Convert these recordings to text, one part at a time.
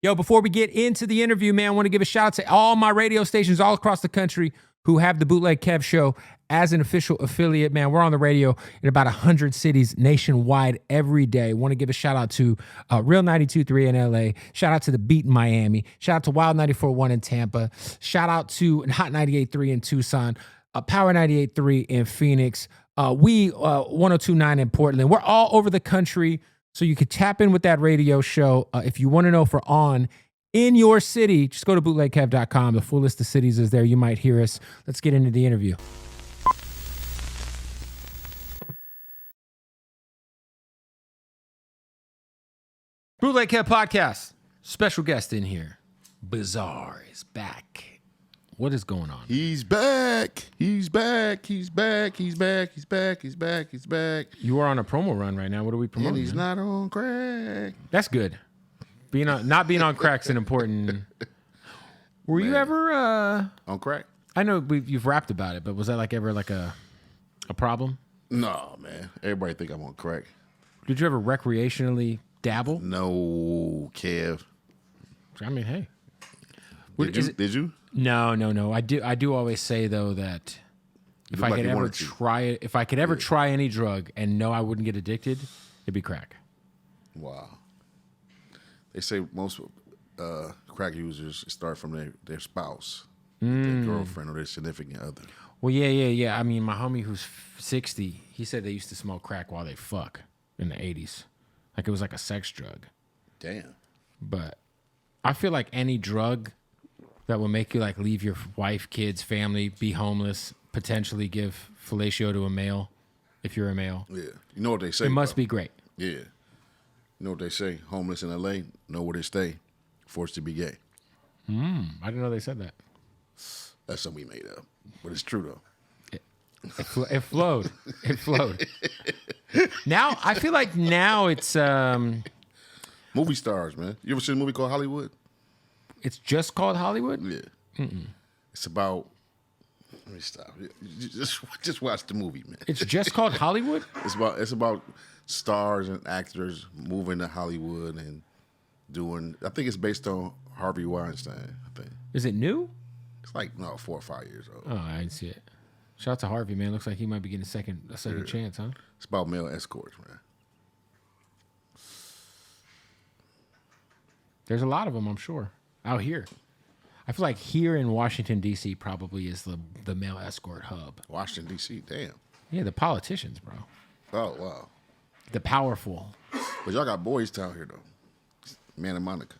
Yo, before we get into the interview, man, I want to give a shout out to all my radio stations all across the country who have the Bootleg Kev Show as an official affiliate. Man, we're on the radio in about 100 cities nationwide every day. Want to give a shout out to Real 92.3 in LA. Shout out to The Beat in Miami. Shout out to Wild 94.1 in Tampa. Shout out to Hot 98.3 in Tucson. Power 98.3 in Phoenix. We 102.9 in Portland. We're all over the country, so you can tap in with that radio show. If you want to know if we're on in your city, just go to bootlegkev.com. The full list of cities is there. You might hear us. Let's get into the interview. Bootleg Kev Podcast. Special guest in here. Bizzare is back. What is going on? He's back. He's back. He's back. He's back. He's back. He's back. He's back. You are on a promo run right now. What are we promoting? And he's not on crack. That's good. Not being on crack's an important. Were you ever on crack? I know you've rapped about it, but was that ever a problem? No, man. Everybody think I'm on crack. Did you ever recreationally dabble? No, Kev. I mean, hey. Did you? No. I do always say though that if I could ever try it, if I could ever try any drug and know I wouldn't get addicted, it'd be crack. Wow. They say most crack users start from their spouse, their girlfriend, or their significant other. Well, yeah. I mean, my homie who's 60, he said they used to smoke crack while they fuck in the 80s. Like it was like a sex drug. Damn. But I feel like any drug that will make you leave your wife, kids, family, be homeless, potentially give fellatio to a male, if you're a male. Yeah. You know what they say? It must be great. Yeah. You know what they say? Homeless in L.A., know where they stay, forced to be gay. I didn't know they said that. That's something we made up. But it's true, though. It flowed. It flowed. Now, I feel like now it's... Movie stars, man. You ever seen a movie called Hollywood? It's just called Hollywood? Yeah. It's about... Let me stop. Just watch the movie, man. It's just called Hollywood? It's about stars and actors moving to Hollywood and doing... I think it's based on Harvey Weinstein, I think. Is it new? It's 4 or 5 years old. Oh, I didn't see it. Shout out to Harvey, man. Looks like he might be getting a second chance, huh? It's about male escorts, man. There's a lot of them, I'm sure, out here. I feel like here in Washington, D.C. probably is the male escort hub. Washington, D.C., damn. Yeah, the politicians, bro. Oh, wow. The powerful. But y'all got Boys Town here, though. Man and Monica.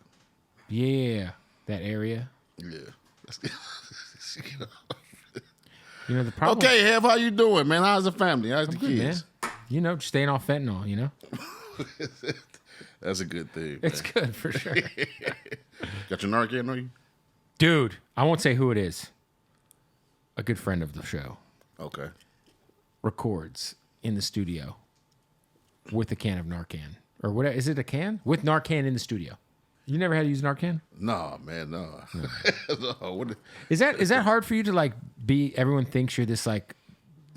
Yeah, that area. Yeah. You know, the problem... Okay, Hev, how you doing, man? How's the family? How's the kids? Man. You know, just staying off fentanyl, you know? That's a good thing, man. It's good, for sure. Got your Narcan on you? Dude, I won't say who it is. A good friend of the show. Okay. Records in the studio with a can of Narcan. Or what? Is it a can? With Narcan in the studio. You never had to use Narcan? No, man, no. No. Is that hard for you to be, everyone thinks you're this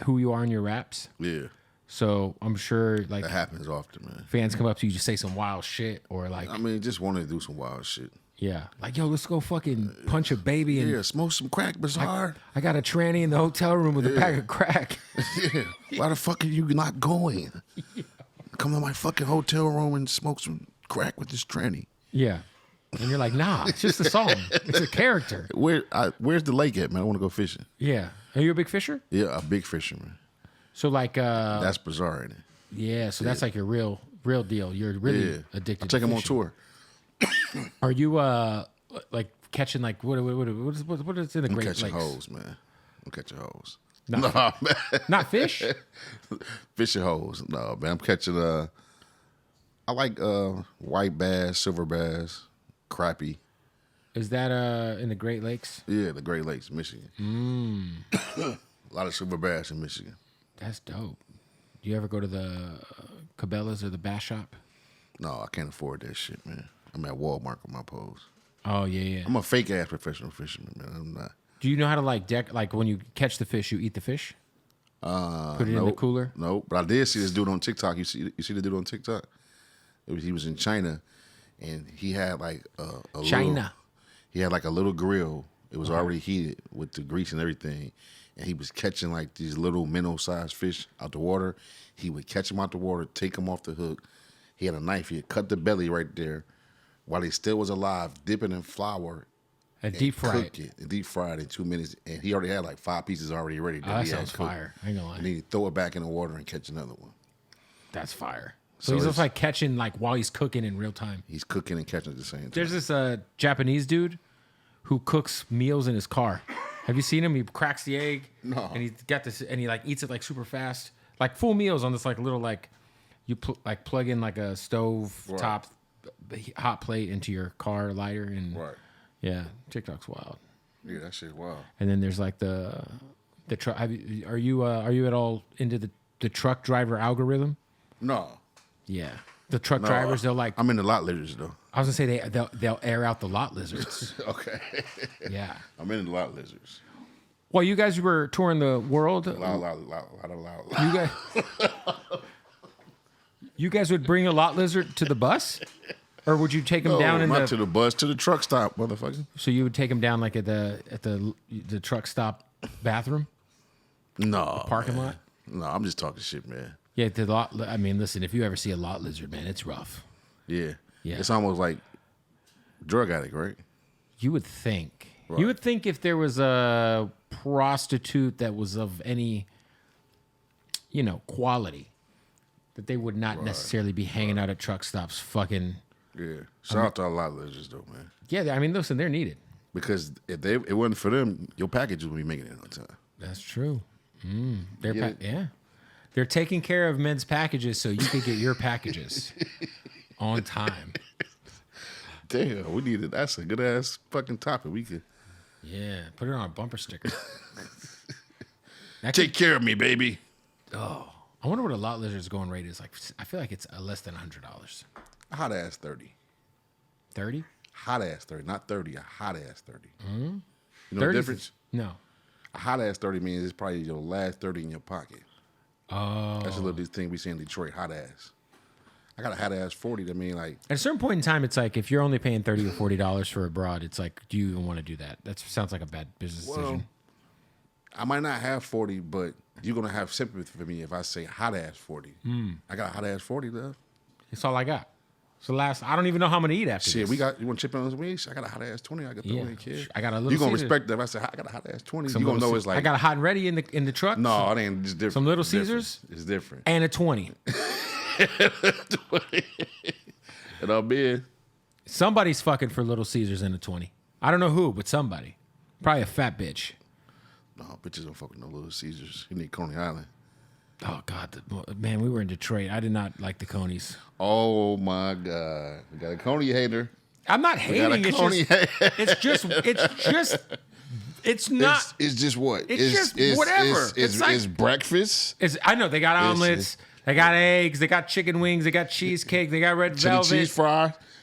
who you are in your raps? Yeah. So I'm sure that happens often, man. Fans come up to you, just say some wild shit or just want to do some wild shit. Yeah. Yo, let's go fucking punch a baby and smoke some crack, Bizzare. I got a tranny in the hotel room with a bag of crack. Yeah. Why the fuck are you not going? Yeah. Come to my fucking hotel room and smoke some crack with this tranny. Yeah. And you're like, nah, it's just a song. It's a character. Where's the lake at, man? I want to go fishing. Yeah. Are you a big fisher? Yeah, a big fisherman. So that's Bizzare, ain't it? Yeah, so that's your real deal. You're really addicted to fishing. I take him on tour. Are you catching what is in the Great Lakes? I'm catching hoes, man. I'm catching hoes. No, man. Not fish? Fishing hoes. No, man. I'm catching I like white bass, silver bass, crappie. Is that in the Great Lakes? Yeah, the Great Lakes, Michigan. A lot of silver bass in Michigan. That's dope. Do you ever go to the Cabela's or the Bass Shop? No, I can't afford that shit, man. I'm at Walmart with my pose. Oh, yeah. I'm a fake-ass professional fisherman, man. I'm not. Do you know how to, when you catch the fish, you eat the fish? Put it in the cooler? No, but I did see this dude on TikTok. You see the dude on TikTok? He was in China, and he had like a China. Little, he had like a little grill. It was already heated with the grease and everything, and he was catching like these little minnow-sized fish out the water. He would catch them out the water, take them off the hook. He had a knife. He had cut the belly right there while he still was alive, dip it in flour. And deep fry cook it. And deep fried in 2 minutes. And he already had like 5 pieces already ready. Oh, that sounds fire. I ain't gonna lie. And then he throw it back in the water and catch another one. That's fire. So he's just like catching like while he's cooking in real time. He's cooking and catching at the same time. There's this Japanese dude who cooks meals in his car. Have you seen him? He cracks the egg. No. And he's got this, and he like eats it like super fast, like full meals on this like little like you plug in like a stove top hot plate into your car lighter and yeah, TikTok's wild. Yeah, that shit's wild. And then there's like the truck. Are you at all into the truck driver algorithm? No. Yeah, the truck drivers they'll like. I'm in the lot lizards though. I was gonna say they'll air out the lot lizards. Okay. Yeah. I'm in the lot lizards. Well, you guys were touring the world. You guys would bring a lot lizard to the bus, or would you take them down not to the bus, to the truck stop, motherfucker. So you would take them down like at the truck stop bathroom? No, the parking lot. No, I'm just talking shit, man. Yeah, the lot. I mean, listen, if you ever see a lot lizard, man, it's rough. Yeah. Yeah. It's almost like drug addict, right? You would think. Right. You would think if there was a prostitute that was of any, quality, that they would not necessarily be hanging out at truck stops fucking. Yeah. Shout out to a lot of lizards, though, man. Yeah, I mean, listen, they're needed. Because if it wasn't for them, your package would be making it on time. That's true. They're taking care of men's packages so you could get your packages on time. Damn, we needed. That's a good ass fucking topic. We could. Yeah, put it on a bumper sticker. Take care of me, baby. Oh, I wonder what a lot lizard's going rate is like. I feel like it's less than $100. Hot ass 30. 30? Hot ass 30, not 30. A hot ass 30. Mm-hmm. You know the difference? No. A hot ass 30 means it's probably your last 30 in your pocket. Oh, that's a little thing we see in Detroit. Hot ass. I got a hot ass 40. That mean like at a certain point in time, it's like if you're only paying $30 or $40 for a broad, it's like, do you even want to do that? That sounds like a bad business decision. I might not have 40, but you're gonna have sympathy for me if I say hot ass 40. I got a hot ass 40, love. That's all I got. So I don't even know how I'm gonna eat after shit, this. you want to chip in on some wings? I got a hot ass 20. I got 30 kids. I got a little. You gonna Caesars. respect that if I say I got a hot ass 20? You gonna know it's like I got a hot and ready in the truck. No, it ain't. It's different. Some Little Caesars. It's different. And a 20. And I'm in. Somebody's fucking for Little Caesars in a 20. I don't know who, but somebody. Probably a fat bitch. No, bitches don't fuck with no Little Caesars. You need Coney Island. Oh, God. Man, we were in Detroit. I did not like the Coneys. Oh, my God. We got a Coney hater. I'm not hating. It's not. It's just what? It's just whatever. It's breakfast. I know. They got omelets. They got eggs. They got chicken wings. They got cheesecake. They got red velvet.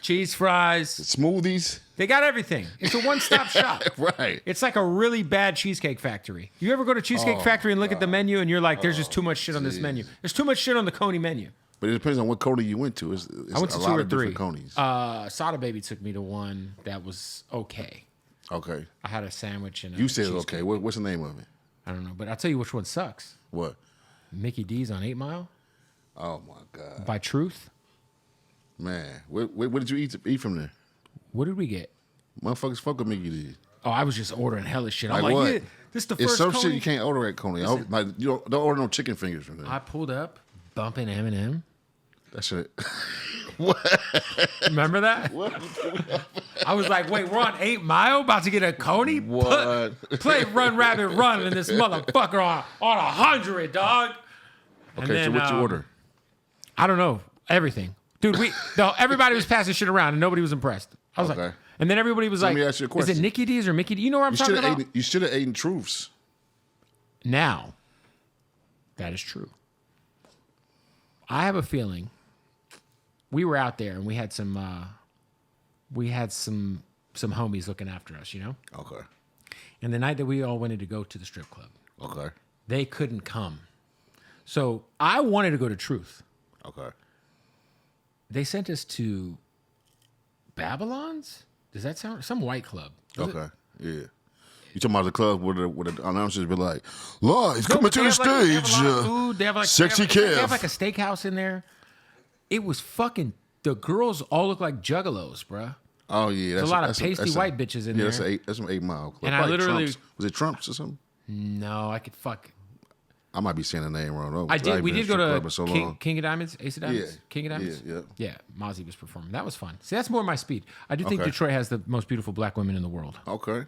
Cheese fries. Smoothies. They got everything. It's a one-stop shop. Right. It's like a really bad Cheesecake Factory. You ever go to Cheesecake Factory and look at the menu and you're like, there's just too much shit on this menu. There's too much shit on the Coney menu. But it depends on what Coney you went to. I went to 2 or 3. Conies. Sada Baby took me to one that was okay. Okay. I had a sandwich and you said okay. What's the name of it? I don't know, but I'll tell you which one sucks. What? Mickey D's on 8 Mile. Oh my God. By Truth. Man, what did you eat from there? What did we get? Motherfuckers fuck with Mickey D's. Oh, I was just ordering hellish shit. I'm like what? Yeah, this is the first it's some Coney? shit you can't order at Coney. Like you don't order no chicken fingers from there. I pulled up, bumping Eminem. That shit. What? Remember that? What? I was like, wait, we're on 8 Mile, about to get a Coney? What? Play Run Rabbit Run, and this motherfucker on 100, dog. Okay, then, so what you order? I don't know. Everything. Dude, everybody was passing shit around, and nobody was impressed. I was like, and then everybody was like, let me ask you a question. Is it Nicky D's or Mickey D? You know what I'm talking about? You should have eaten Truths. Now, that is true. I have a feeling we were out there and we had some homies looking after us, you know? Okay. And the night that we all wanted to go to the strip club, okay, they couldn't come. So I wanted to go to Truth. Okay. They sent us to Babylon's? Does that sound some white club? Was it? Okay, yeah. You talking about the club where the announcers be like, "Live, No, coming but to they the have, like, they have a stage, lot of food. They have like Sexy they have Kev." like a steakhouse in there. It was fucking. The girls all look like juggalos, bruh. Oh yeah, There's a lot of pasty white bitches in there. That's an 8 Mile club. And I Probably literally- Trump's. Was it Trump's or something? No, I could fuck. I might be saying the name wrong. Though, I did. We did go to so King of Diamonds, Ace of Diamonds, Yeah. King of Diamonds. Yeah. Yeah, Mozzie was performing. That was fun. See, that's more my speed. I do think Okay. Detroit has the most beautiful black women in the world. Okay.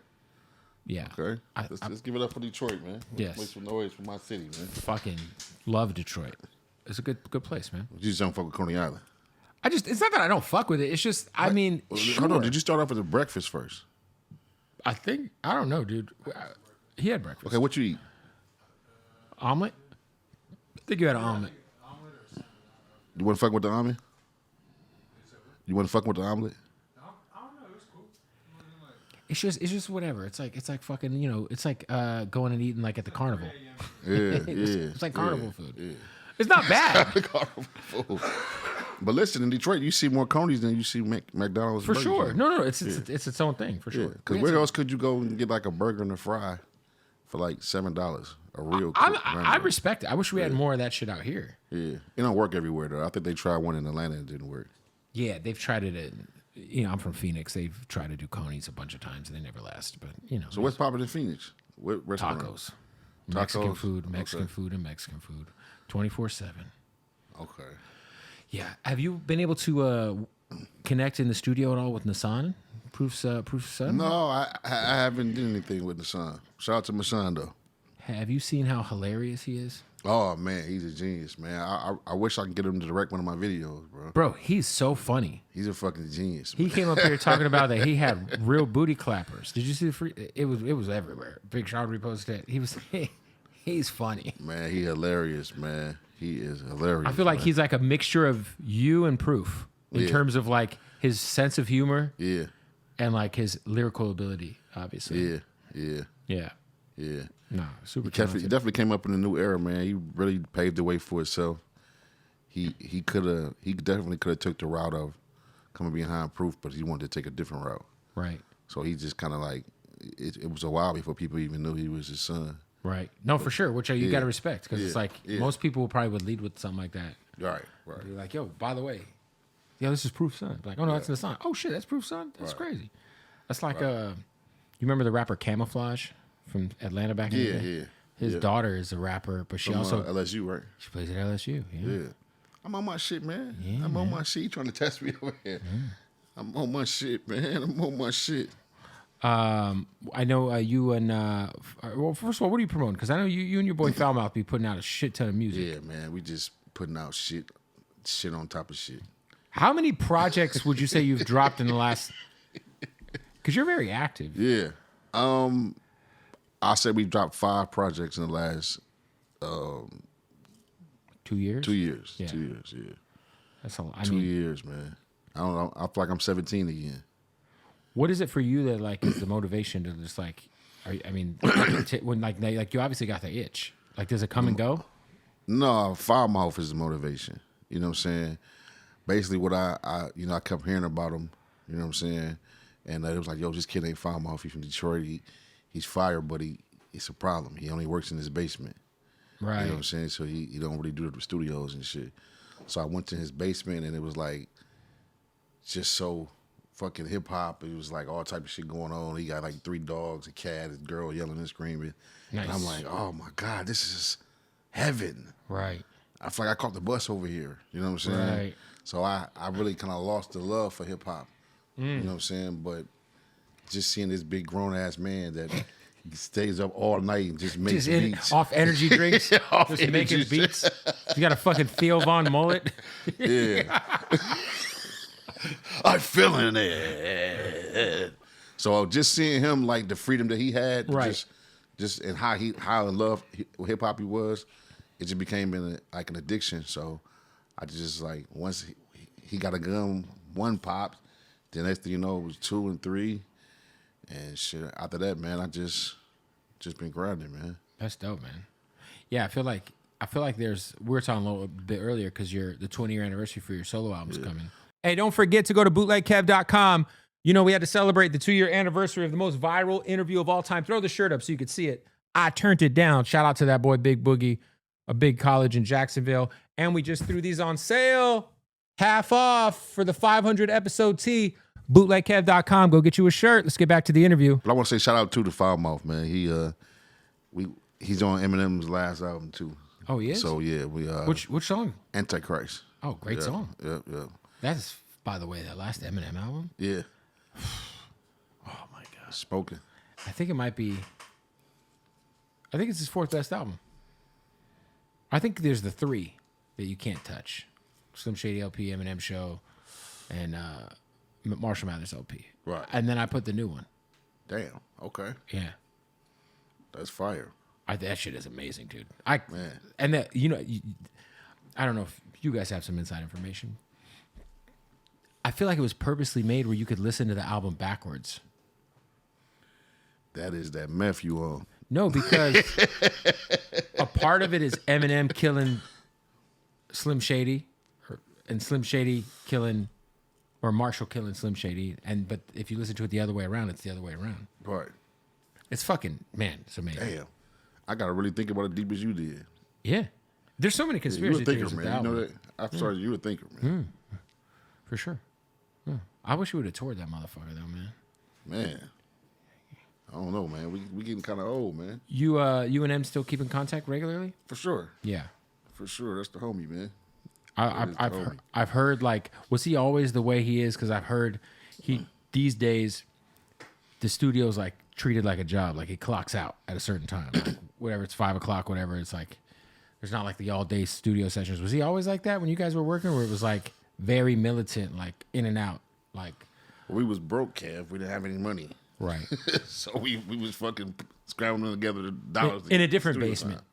Yeah. Okay. Let's give it up for Detroit, man. Yes. Make some noise for my city, man. Fucking love Detroit. It's a good place, man. You just don't fuck with Coney Island. It's not that I don't fuck with it. It's just, I mean, Hold on. sure. Did you start off with the breakfast first? I don't know, dude. He had breakfast. Okay, what you eat? Omelet? I think you had an omelet. You want to fuck with the omelet? You want to fuck with the omelet? It's just whatever. It's like fucking, you know, it's like going and eating like at the carnival. Yeah, It's like carnival food. Yeah. It's not bad. Carnival food. But listen, in Detroit, you see more Coney's than you see McDonald's. For Burger sure. King. No, it's its own thing, for sure. Because where else could you go and get like a burger and a fry for like $7? A real I respect it. I wish we had more of that shit out here. Yeah. It don't work everywhere, though. I think they tried one in Atlanta and it didn't work. Yeah, they've tried it at, you know, I'm from Phoenix. They've tried to do Coney's a bunch of times and they never last. But, you know. So what's popping in Phoenix? What restaurant? Tacos. Mexican Tacos? food, Mexican Okay. food, and Mexican food. 24/7. Okay. Yeah. Have you been able to connect in the studio at all with Nassan? Proof's son? No, I haven't done anything with the son. Shout out to my son, though. Have you seen how hilarious he is? Oh, man, he's a genius, man. I wish I could get him to direct one of my videos, bro. Bro, he's so funny. He's a fucking genius. He Man. came up here talking about that he had real booty clappers. Did you see the free? It was everywhere. Big Sean reposted it. He was he's funny. Man, he hilarious, man. He is hilarious. I feel like man. he's like a mixture of you and Proof in Yeah. terms of like his sense of humor Yeah, and like his lyrical ability. Obviously, yeah. No, super He talented. definitely came up in a new era, man. He really paved the way for himself. He definitely could have took the route of coming behind Proof, but he wanted to take a different route. Right, So he just kind of like it was a while before people even knew he was his son. right. No, for sure. Which you got to respect because it's Yeah. like Yeah. most people probably would lead with something like that. Right. Be like, yo, by the way, this is Proof's son. Be like, oh no, that's the son. Oh shit, that's Proof's son. That's crazy. That's like you remember the rapper Camouflage from Atlanta back in the day? Yeah. His Yeah. daughter is a rapper, but she From also LSU, right? she plays at LSU. Yeah. Yeah. I'm on my shit, man. Yeah, I'm on my shit. You trying to test me over here? I'm on my shit, man. I'm on my shit. I know you and well, first of all, what are you promoting? Because I know you and your boy Foulmouth be putting out a shit ton of music. Yeah, man. We just putting out shit on top of shit. How many projects would you say you've dropped in the last? Because you're very active. Yeah. I said we dropped 5 projects in the last 2 years. 2 years. Yeah. 2 years, yeah. That's a lot. I 2 mean, years, man. I don't know. I feel like I'm 17 again. what is it for you that like is the motivation to just like? When like you obviously got the itch. Like, does it come and go? No, Foul Mouth is the motivation. You know what I'm saying? Basically, what I kept hearing about him. You know what I'm saying? And it was like, yo, this kid ain't Foul Mouth. He's from Detroit. He's fire, but it's a problem. He only works in his basement. Right. You know what I'm saying? So he don't really do the studios and shit. So I went to his basement and it was like just so fucking hip hop. It was like all type of shit going on. He got like 3 dogs, a cat, a girl yelling and screaming. Nice. And I'm like, oh my God, this is heaven. Right. I feel like I caught the bus over here. You know what I'm saying? Right. So I really kind of lost the love for hip hop. You know what I'm saying? But just seeing this big grown ass man that stays up all night and just makes beats. Off energy drinks, Off just energy making beats. You got a fucking Theo Von mullet. Yeah. I'm feeling it. So just seeing him, like the freedom that he had, Right. just and how in love hip hop he was, it just became an addiction. So I just like once he got a gun, 1 popped, the next thing you know it was 2 and 3, and shit. After that, man, I just been grinding, man. That's dope, man. Yeah, I feel like we were talking a little bit earlier because the 20-year anniversary for your solo album's coming. Hey, don't forget to go to bootlegkev.com. You know, we had to celebrate the 2-year anniversary of the most viral interview of all time. Throw the shirt up so you could see it. I turned it down. Shout out to that boy, Big Boogie, a big college in Jacksonville. And we just threw these on sale. Half off for the 500 episode tee. Bootlegkev.com. Go get you a shirt. Let's get back to the interview. But I want to say shout out to the Foulmouth, man. He's on Eminem's last album too. Oh, he is? So yeah, Which song? Antichrist. Oh, great song. Yeah. That's, by the way, that last Eminem album. Yeah. Oh my God. Spoken. I think it's his 4th best album. I think there's the 3 that you can't touch. Slim Shady LP, Eminem Show, and Marshall Mathers LP. Right. And then I put the new one. Damn. Okay. Yeah. That's fire. That shit is amazing, dude. Man. And that, I don't know if you guys have some inside information. I feel like it was purposely made where you could listen to the album backwards. That is that meth you on. No, because a part of it is Eminem killing Slim Shady, and Slim Shady killing, or Marshall killing Slim Shady. But if you listen to it the other way around, it's the other way around. Right. It's fucking, man, it's amazing. Damn. I got to really think about it deep as you did. Yeah. There's so many conspiracy you a thinker, theories with man. the You know album. that? I'm sorry, you a thinker, man. For sure. Yeah. I wish we would have toured that motherfucker, though, man. Man. I don't know, man. We getting kind of old, man. You and M still keep in contact regularly? For sure. Yeah. For sure. That's the homie, man. I've heard, like, was he always the way he is? Because I've heard these days the studio's like treated like a job. Like he clocks out at a certain time, like, whatever, it's 5 o'clock, whatever. It's like there's not like the all day studio sessions. Was he always like that when you guys were working, where it was like very militant, like in and out, like? We was broke, Kev. We didn't have any money. Right. So we was fucking scrambling together the dollars in a different basement. Time.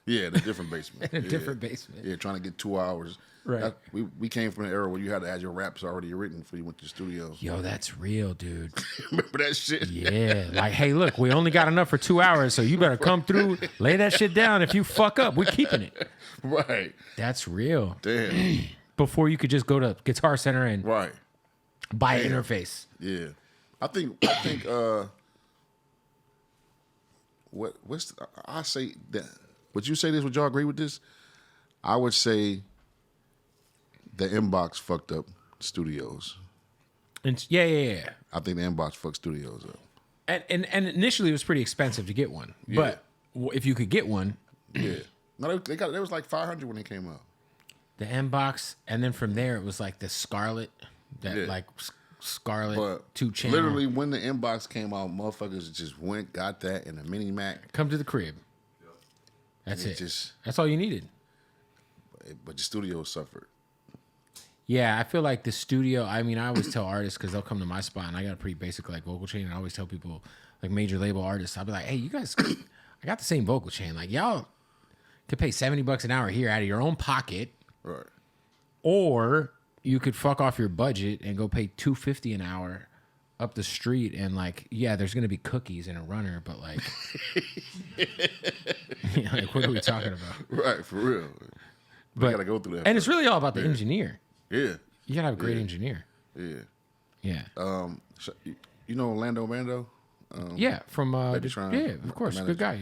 Yeah, in a different basement. In a different basement. Yeah, trying to get 2 hours. Right. We came from an era where you had to have your raps already written before you went to the studio. Yo, that's real, dude. Remember that shit? Yeah. Like, hey, look, we only got enough for 2 hours, so you better come through, lay that shit down. If you fuck up, we're keeping it. Right. That's real. Damn. Before you could just go to Guitar Center and Right. buy an interface. Yeah. I think I say that, would you say this? Would y'all agree with this? I would say the inbox fucked up studios. And yeah. I think the inbox fucked studios up. And initially it was pretty expensive to get one, but if you could get one, Yeah. No, they was like 500 when they came out. the inbox, and then from there it was like the Scarlet, Scarlet But 2-channel. literally when the inbox came out, motherfuckers just went, got that in a mini Mac. Come to the crib. That's And it. just, That's all you needed. but the studio suffered. Yeah, I feel like the studio, I mean, I always tell artists, because they'll come to my spot, and I got a pretty basic like vocal chain, and I always tell people, like major label artists, I'll be like, hey, you guys, I got the same vocal chain. Like, y'all could pay $70 an hour here out of your own pocket, Right. or you could fuck off your budget and go pay $250 an hour up the street, and like, yeah, there's gonna be cookies and a runner, but like, like, what are we talking about? Right, for real. But gotta go through that. And it's really all about the engineer. Yeah. You gotta have a great engineer. Yeah. Yeah. You know Orlando Mando? Yeah, from Tron, yeah, of course, good guy.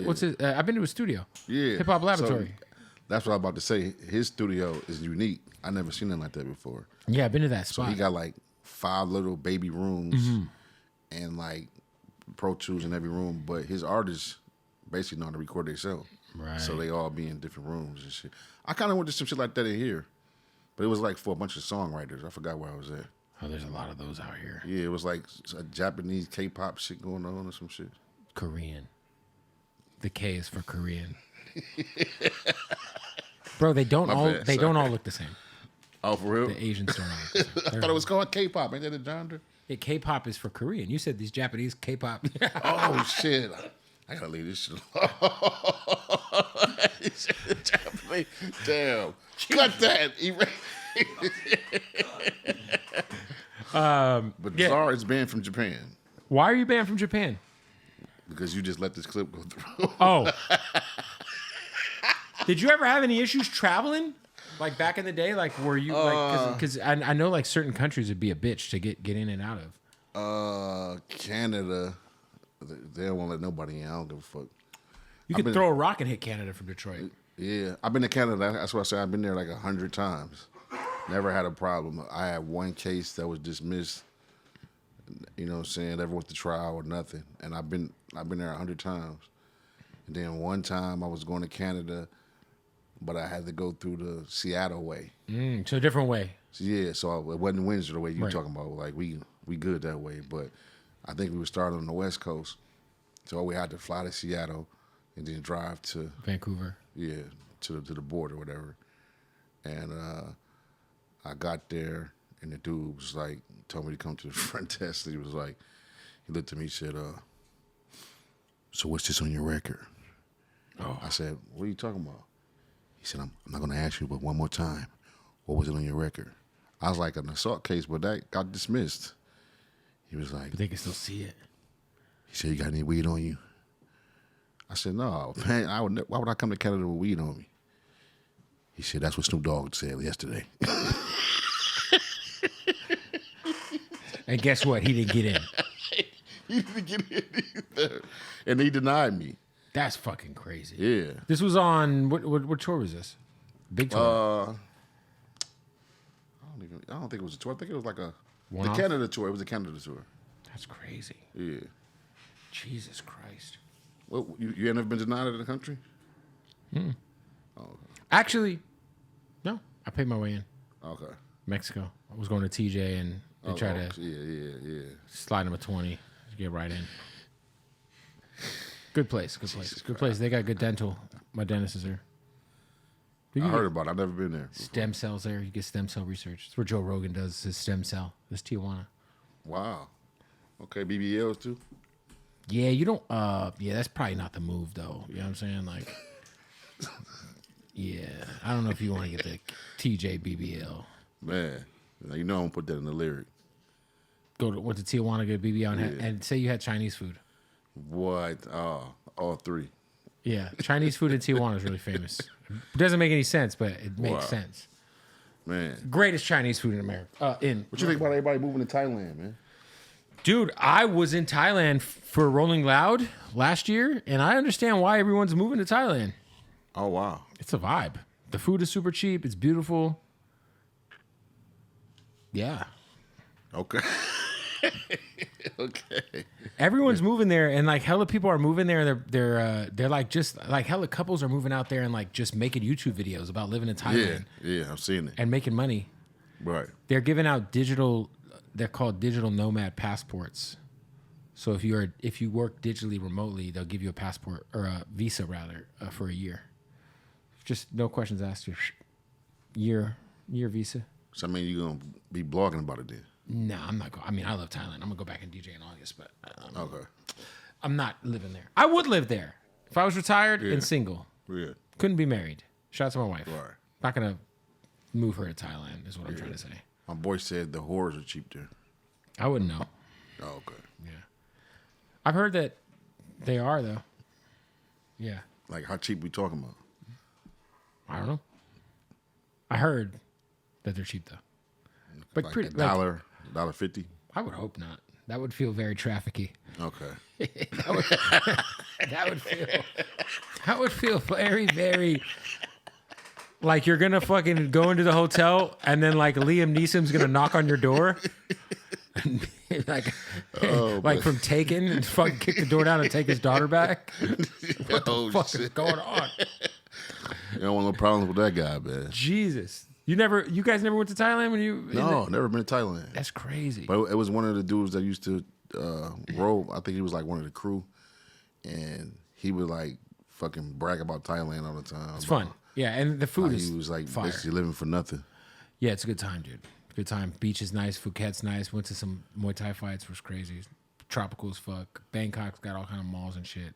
What's his? I've been to his studio. Yeah. Hip Hop Laboratory. So, that's what I was about to say. His studio is unique. I never seen anything like that before. Yeah, I've been to that So spot. he got like 5 little baby rooms and like Pro Tools in every room, but his artists basically know how to record themselves. Right. So they all be in different rooms and shit. I kind of went to some shit like that in here, but it was like for a bunch of songwriters. I forgot where I was at. Oh, there's a lot of those out here. Yeah, it was like a Japanese K-pop shit going on or some shit. Korean. The K is for Korean. Bro, they don't don't all look the same. Oh, for real? The Asians don't all look the same. I thought it was called K-pop. Ain't that a genre? Yeah, K-pop is for Korean. You said these Japanese K-pop. Oh shit! I gotta leave this shit alone. Damn! Cut that. But Bizzare is banned from Japan Why are you banned from Japan? because you just let this clip go through. Oh. Did you ever have any issues traveling? Like back in the day, like were you like because I know like certain countries would be a bitch to get in and out of. Canada, they don't want to let nobody in. I don't give a fuck. You could throw a rock and hit Canada from Detroit. Yeah, I've been to Canada. That's what I said. I've been there like 100 times. Never had a problem. I had one case that was dismissed. You know what I'm saying? Never went to trial or nothing. And I've been there 100 times. And then one time I was going to Canada, but I had to go through the Seattle way. So a different way. So, yeah, so it wasn't Windsor the way you were talking about. Like we good that way, but I think we were starting on the West Coast, so we had to fly to Seattle and then drive to Vancouver. Yeah, to the border, or whatever. And I got there, and the dude was like, told me to come to the front desk. He was like, he looked at me, he said, "So what's this on your record?" Oh. I said, "What are you talking about?" He said, "I'm not going to ask you, but one more time, what was it on your record?" I was like, "An assault case, but that got dismissed." He was like, but they can still see it. He said, "You got any weed on you?" I said, "No, man. Why would I come to Canada with weed on me?" He said, "That's what Snoop Dogg said yesterday." And guess what? He didn't get in. He didn't get in either, and he denied me. That's fucking crazy. Yeah. This was on what tour was this? Big tour. I don't think it was a tour. I think it was like the One-off? Canada tour. It was a Canada tour. That's crazy. Yeah. Jesus Christ. Well, you ain't never been denied in the country? Oh, okay. Actually, no. I paid my way in. Okay. Mexico. I was going to TJ and they tried to Yeah. slide him a 20 to get right in. Good place. Good place. They got good dental. My dentist is there. I heard about it. I've never been there. Stem cells there. You get stem cell research. That's where Joe Rogan does his stem cell. This Tijuana. Wow. Okay, BBLs too? Yeah, you don't yeah, that's probably not the move though. You know what I'm saying? Like yeah. I don't know if you want to get the TJ BBL. Man, you know I'm gonna put that in the lyric. Went to Tijuana, get a BBL and say you had Chinese food. What? All three. Yeah. Chinese food in Tijuana is really famous. It doesn't make any sense, but it makes sense. Man. Greatest Chinese food in America. What you think about everybody moving to Thailand, man? Dude, I was in Thailand for Rolling Loud last year, and I understand why everyone's moving to Thailand. Oh, wow. It's a vibe. The food is super cheap. It's beautiful. Yeah. Okay. Okay. Everyone's moving there, and like hella people are moving there. And they're like just like hella couples are moving out there and like just making YouTube videos about living in Thailand. Yeah, I've seen it. And making money. Right. They're giving out digital. They're called digital nomad passports. So if you work digitally remotely, they'll give you a passport or a visa rather for a year. Just no questions asked. Year visa. So I mean, you're gonna be blogging about it then? No, I'm not going. I mean, I love Thailand. I'm gonna go back and DJ in August, but Okay. I'm not living there. I would live there if I was retired and single. Yeah. Couldn't be married. Shout out to my wife. Right. Not gonna move her to Thailand. Is what I'm trying to say. My boy said the whores are cheap there. I wouldn't know. Oh, okay. Yeah. I've heard that they are though. Yeah. Like how cheap we talking about? I don't know. I heard that they're cheap though. But Like pretty $1.50? I would hope not. That would feel very trafficky. Okay. That would feel very, very like you're gonna fucking go into the hotel and then like Liam Neeson's gonna knock on your door. And like from Taken and fucking kick the door down and take his daughter back. What the fuck is going on? You don't want no problems with that guy, man. Jesus. You guys never went to Thailand when you? No, never been to Thailand. That's crazy. But it was one of the dudes that used to roll. I think he was like one of the crew, and he would like fucking brag about Thailand all the time. It's fun. Yeah, and the food is he was like fire. basically living for nothing. Yeah, it's a good time, dude. Good time. Beach is nice. Phuket's nice. Went to some Muay Thai fights. Was crazy. Tropical as fuck. Bangkok's got all kind of malls and shit.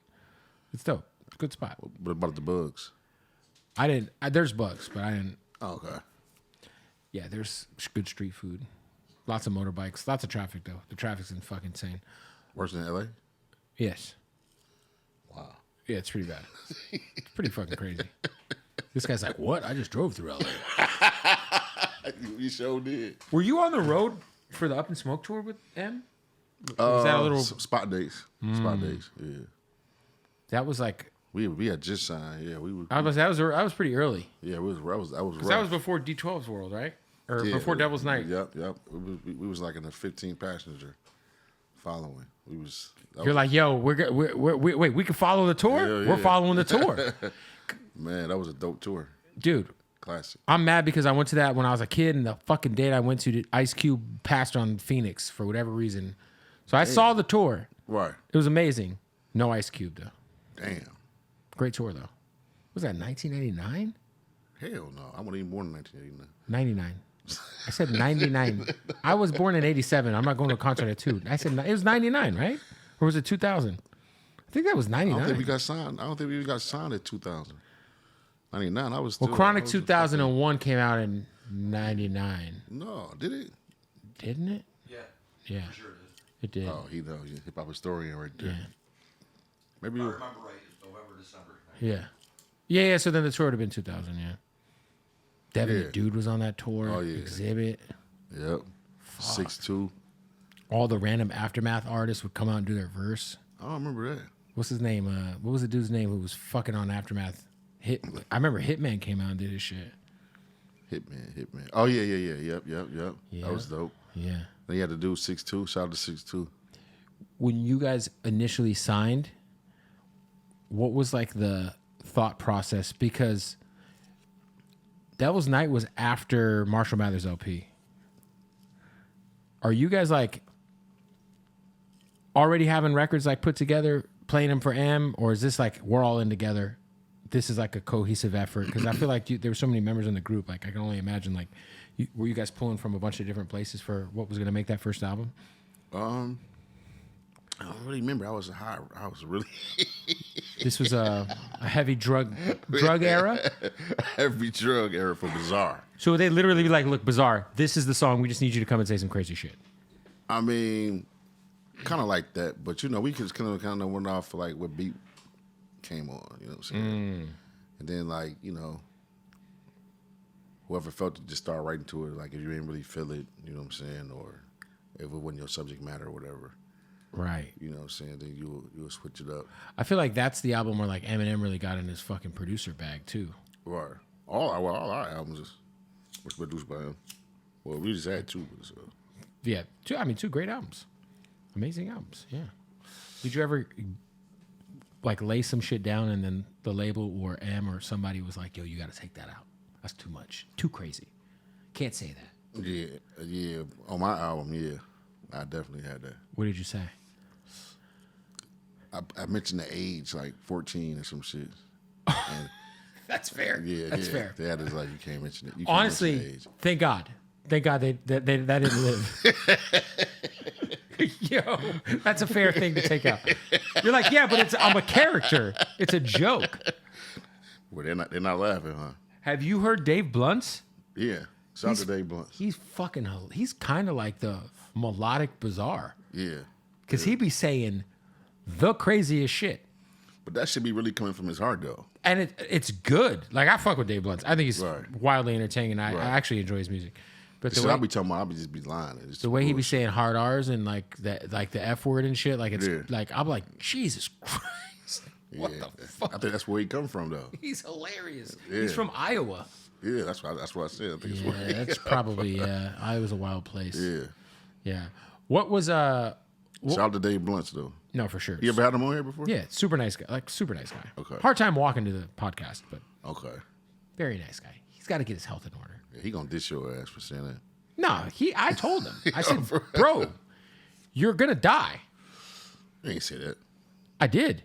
It's dope. It's a good spot. What about the bugs? I didn't. There's bugs, but I didn't. Oh, okay. Yeah, there's good street food. Lots of motorbikes. Lots of traffic, though. The traffic's fucking insane. Worse than LA? Yes. Wow. Yeah, it's pretty bad. It's pretty fucking crazy. This guy's like, what? I just drove through LA. You sure did. Were you on the road for the Up and Smoke tour with M? Was that a little spot dates? Spot dates. Yeah. That was like we had just signed. Yeah, we were. I was pretty early. Yeah, it was. That was rough. That was before D12's World, right? Or before Devil's Night. Yep. We was like in a 15 passenger following. You're like, yo, wait, we can follow the tour? Yeah. We're following the tour. Man, that was a dope tour. Dude. Classic. I'm mad because I went to that when I was a kid, and the fucking date I went to, Ice Cube passed on Phoenix for whatever reason. So I saw the tour. Right. It was amazing. No Ice Cube, though. Damn. Great tour, though. Was that 1989? Hell no. I wasn't even born in 1989. 99. I said 99. I was born in 87. I'm not going to a concert at 2. I said it was 99, right? Or was it 2000? I think that was 99. I don't think we got signed. I don't think we got signed at 2000. 99. I was still. Well, Chronic 2001 came out in 99. No, did it? Didn't it? Yeah. For sure it is. It did. Oh, he knows. He's a hip hop historian right there. Yeah. Maybe. If I remember right, it's November, December. Yeah. So then the tour would have been 2000. Yeah. Devin the Yeah. Dude was on that tour. Oh, yeah. Exhibit. Yep. 6'2". All the random Aftermath artists would come out and do their verse. I don't remember that. What's his name? What was the dude's name who was fucking on Aftermath? I remember Hitman came out and did his shit. Hitman. Oh yeah. Yep. Yeah. That was dope. Yeah. Then you had to do 6'2". Shout out to 6'2". When you guys initially signed, what was like the thought process? Because Devil's Night was after Marshall Mathers LP. Are you guys like already having records like put together, playing them for M, or is this like we're all in together? This is like a cohesive effort, because I feel like there were so many members in the group. Like I can only imagine. Like, were you guys pulling from a bunch of different places for what was going to make that first album? I don't really remember. I was really This was a heavy drug era. heavy drug era for Bizzare. So they literally be like, "Look, Bizzare, this is the song. We just need you to come and say some crazy shit." I mean, kind of like that, but we just kind of went off for like what beat came on, you know what I'm saying? And then like, whoever felt it just start writing to it, like if you didn't really feel it, you know what I'm saying, or if it wasn't your subject matter or whatever. Right. You know what I'm saying? Then you'll switch it up. I feel like that's the album where like Eminem really got in his fucking producer bag too. Right. All our albums was produced by him. Well, we just had two. So. Yeah. Two great albums. Amazing albums. Yeah. Did you ever like lay some shit down and then the label or M or somebody was like, yo, you got to take that out. That's too much. Too crazy. Can't say that. Yeah. On my album, yeah. I definitely had that. What did you say? I mentioned the age, like 14 or some shit. And That's fair. yeah, That's fair. Dad is like, you can't mention it. You can't mention the Honestly, age. thank God. Thank God that didn't live. Yo, that's a fair thing to take out. You're like, yeah, but I'm a character. It's a joke. Well, they're not laughing, huh? Have you heard Dave Blunt's? Yeah. Shout out to Dave Blunt. He's kind of like the Melodic Bizzare. Yeah. Because he be saying the craziest shit. But that should be really coming from his heart, though. And it's good. Like, I fuck with Dave Blunt. I think he's Right. wildly entertaining. I Right. actually enjoy his music. But So I'll be talking about, I'll be just be lying. It's the way he be bullshit. saying hard R's and like the F word and shit, like it's Yeah. like I'm like, Jesus Christ. What Yeah. the fuck? I think that's where he come from, though. He's hilarious. Yeah. He's from Iowa. Yeah, that's what I said. I think it's Yeah, where that's probably Iowa's a wild place. Yeah. Yeah. What was Shout out to Dave Blunt, though. no, for sure. You ever had him on here before? Yeah, super nice guy. Like super nice guy. Okay. Hard time walking to the podcast, but Okay. very nice guy. He's got to get his health in order. Yeah, he gonna dish your ass for saying that. No, I told him. I said, bro, you're gonna die. He ain't say that. I did.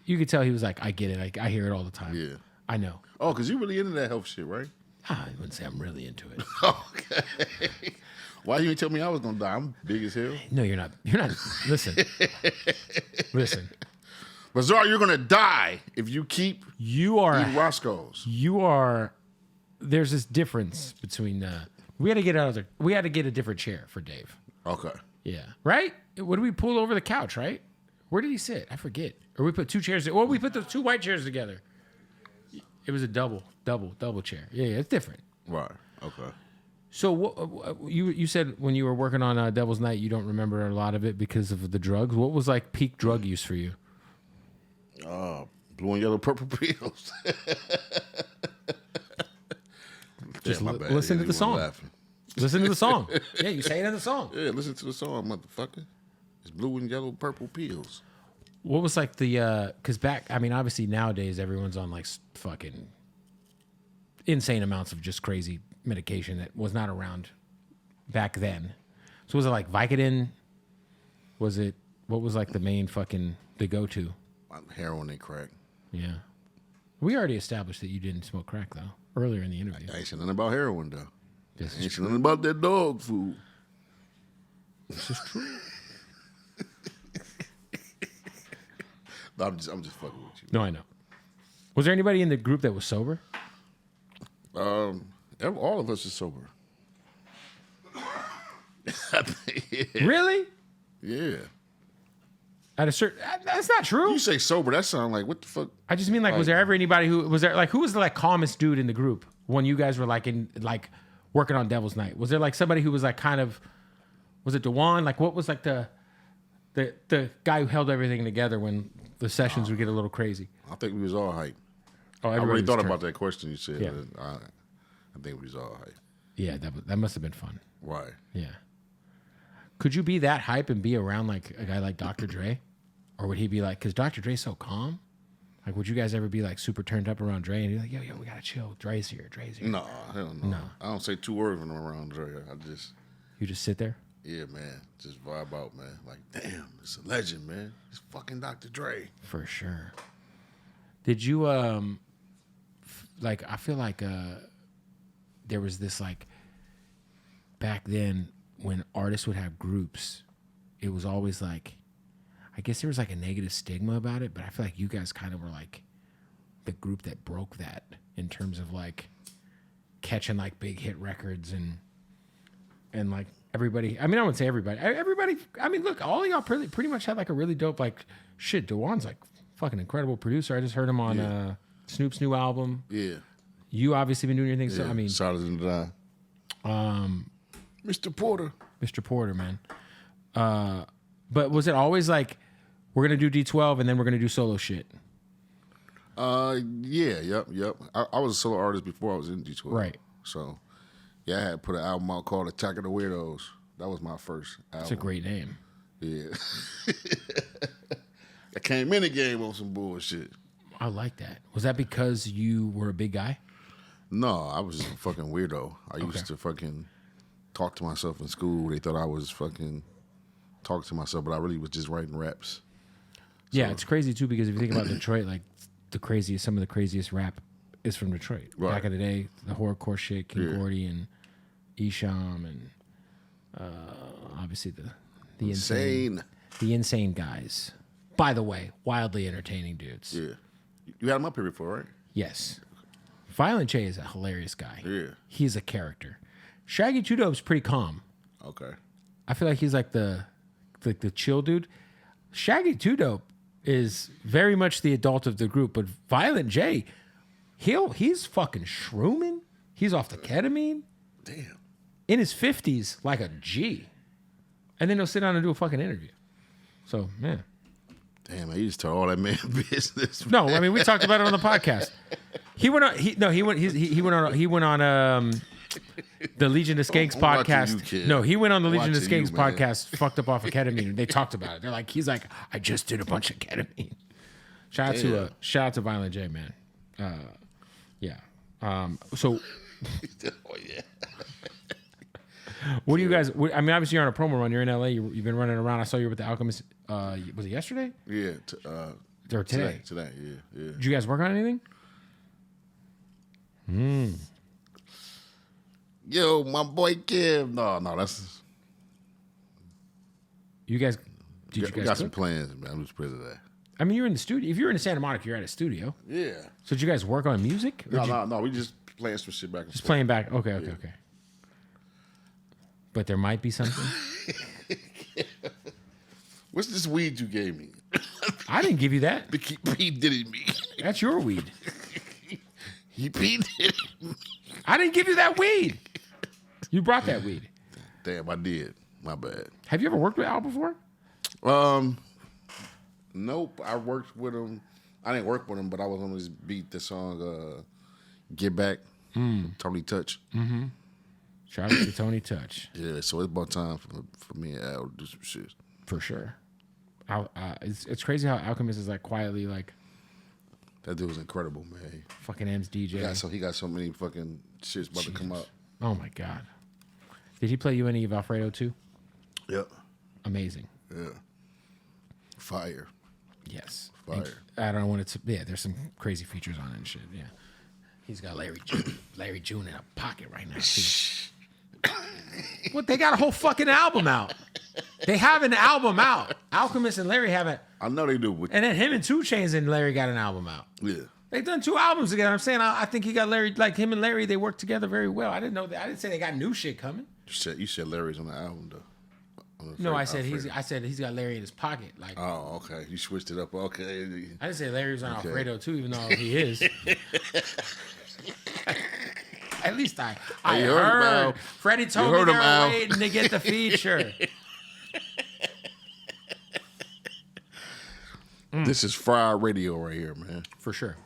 You could tell he was like, I get it. I hear it all the time. Yeah. I know. Oh, because you really into that health shit, right? I wouldn't say I'm really into it. Okay. Why you ain't tell me I was gonna die? I'm big as hell. No, you're not. You're not. Listen. Listen. Bizzare, you're gonna die if you keep You are. eating Roscoe's. You are. There's this difference between. We had to get we had to get a different chair for Dave. Okay. Yeah. Right? What did we pull over the couch, right? Where did he sit? I forget. Or we put two chairs. Or we put the two white chairs together. It was a double chair. Yeah, it's different. Right. Okay. So you said when you were working on Devil's Night, you don't remember a lot of it because of the drugs. What was like peak drug use for you? Blue and yellow, purple pills. Just my bad. listen to You the weren't song. laughing. Listen to the song. Yeah, you say it in the song. Yeah, listen to the song, motherfucker. It's blue and yellow, purple pills. What was like the because back? I mean, obviously nowadays everyone's on like fucking insane amounts of just crazy medication that was not around back then. So was it like Vicodin? Was it what was like the main fucking the go to? Heroin and crack. Yeah, we already established that you didn't smoke crack though earlier in the interview. I ain't said nothing about heroin though. This I is ain't said nothing about that dog food. This is true. No, I'm just fucking with you. No, I know. Was there anybody in the group that was sober? All of us are sober. Really? Yeah. At a certain, that's not true. You say sober, that sound like what the fuck? I just mean like, was there ever anybody who was there? Like, who was the like calmest dude in the group when you guys were like in like working on Devil's Night? Was there like somebody who was like kind of, was it Dewan? Like, what was like the guy who held everything together when the sessions would get a little crazy? I think we was all hype. Oh, I everybody really was thought turned. about that question you said. Yeah. But I think we was all hype. Yeah, that must have been fun. Why? Yeah. Could you be that hype and be around like a guy like Dr. Dre? Or would he be like, because Dr. Dre's so calm? Like, would you guys ever be like super turned up around Dre and be like, yo, we gotta chill. Dre's here. No, hell no. I don't say two words when I'm around Dre. You just sit there? Yeah, man. Just vibe out, man. Like, damn, it's a legend, man. It's fucking Dr. Dre. For sure. Did you like I feel like there was this like back then when artists would have groups, it was always like I guess there was like a negative stigma about it, but I feel like you guys kind of were like the group that broke that in terms of like catching like big hit records and like everybody, I mean, I wouldn't say everybody. I mean, look, all of y'all pretty much had like a really dope, like, shit, Dewan's like fucking incredible producer. I just heard him on Snoop's new album. Yeah. You obviously been doing your thing. Yeah. So, I mean, Solid and die. Mr. Porter. Mr. Porter, man. But was it always like, we're going to do D12 and then we're going to do solo shit? Yeah, yep. I was a solo artist before I was in D12. Right. So, yeah, I had put an album out called Attack of the Weirdos. That was my first album. That's a great name. Yeah. I came in the game on some bullshit. I like that. Was that because you were a big guy? No, I was just a fucking weirdo. I used to fucking talk to myself in school. They thought I was fucking talking to myself, but I really was just writing raps. Yeah, it's crazy too because if you think about Detroit, like some of the craziest rap is from Detroit. Right. Back in the day, the horrorcore shit, King Gordy and Esham and obviously the insane guys. By the way, wildly entertaining dudes. Yeah. You had him up here before, right? Yes. Violent J is a hilarious guy. Yeah. He's a character. Shaggy 2 Dope's pretty calm. Okay. I feel like he's like the chill dude. Shaggy 2 Dope is very much the adult of the group, but Violent J, he's fucking shrooming. He's off the ketamine. Damn. In his 50s, like a G. And then he'll sit down and do a fucking interview. So, man. Damn, man, you just tell all that man business. No, I mean we talked about it on the podcast. He went on. He went on the Legion of Skanks I'm watching podcast. you, kid. No, he went on the Legion of Watching Skanks you, man. podcast. Fucked up off of ketamine. They talked about it. They're like, he's like, I just did a bunch of ketamine. Shout out to Violent J, man. Yeah. So, Oh, yeah. what do you guys? I mean, obviously you're on a promo run. You're in LA. You've been running around. I saw you with the Alchemist. Was it yesterday Yeah. or today? Today, yeah. Did you guys work on anything? Yo, my boy Kev. No, that's... You guys? Did you We guys? got some cook? plans, man. I'm just putting that. I mean, you're in the studio. If you're in Santa Monica, you're at a studio. Yeah. So did you guys work on music? Or No. We just playing some shit back and Just forth. playing back. Okay. But there might be something. What's this weed you gave me? I didn't give you that. P Diddy me. That's your weed. He P Diddy me. I didn't give you that weed. You brought that weed. Damn, I did. My bad. Have you ever worked with Al before? Nope. I worked with him. I didn't work with him, but I was on his beat. The song "Get Back," Tony Touch. Shout out to Tony Touch. Yeah, so it's about time for me and Al to do some shit. For sure. It's crazy how Alchemist is like quietly like That dude was incredible, man. fucking M's DJ. He got so many fucking shits about to come out. Oh my God. Did he play you any of Alfredo too? Yep. Amazing. Yeah. Fire. Yes. Fire. And I don't want it to. Yeah, there's some crazy features on it and shit. Yeah. He's got Larry June in a pocket right now. What? They got a whole fucking album out. They have an album out. Alchemist and Larry haven't. I know they do. And then him and 2 Chainz and Larry got an album out. Yeah. They've done 2 albums together. I'm saying I think he got Larry, like him and Larry, they work together very well. I didn't know that. I didn't say they got new shit coming. You said Larry's on the album though. No, I said he's got Larry in his pocket. Like, oh, okay. You switched it up. Okay. I didn't say Larry was on Alfredo too, even though he is. At least I heard. Freddie told me they were waiting to get the feature. This is Fried Radio right here, man. For sure.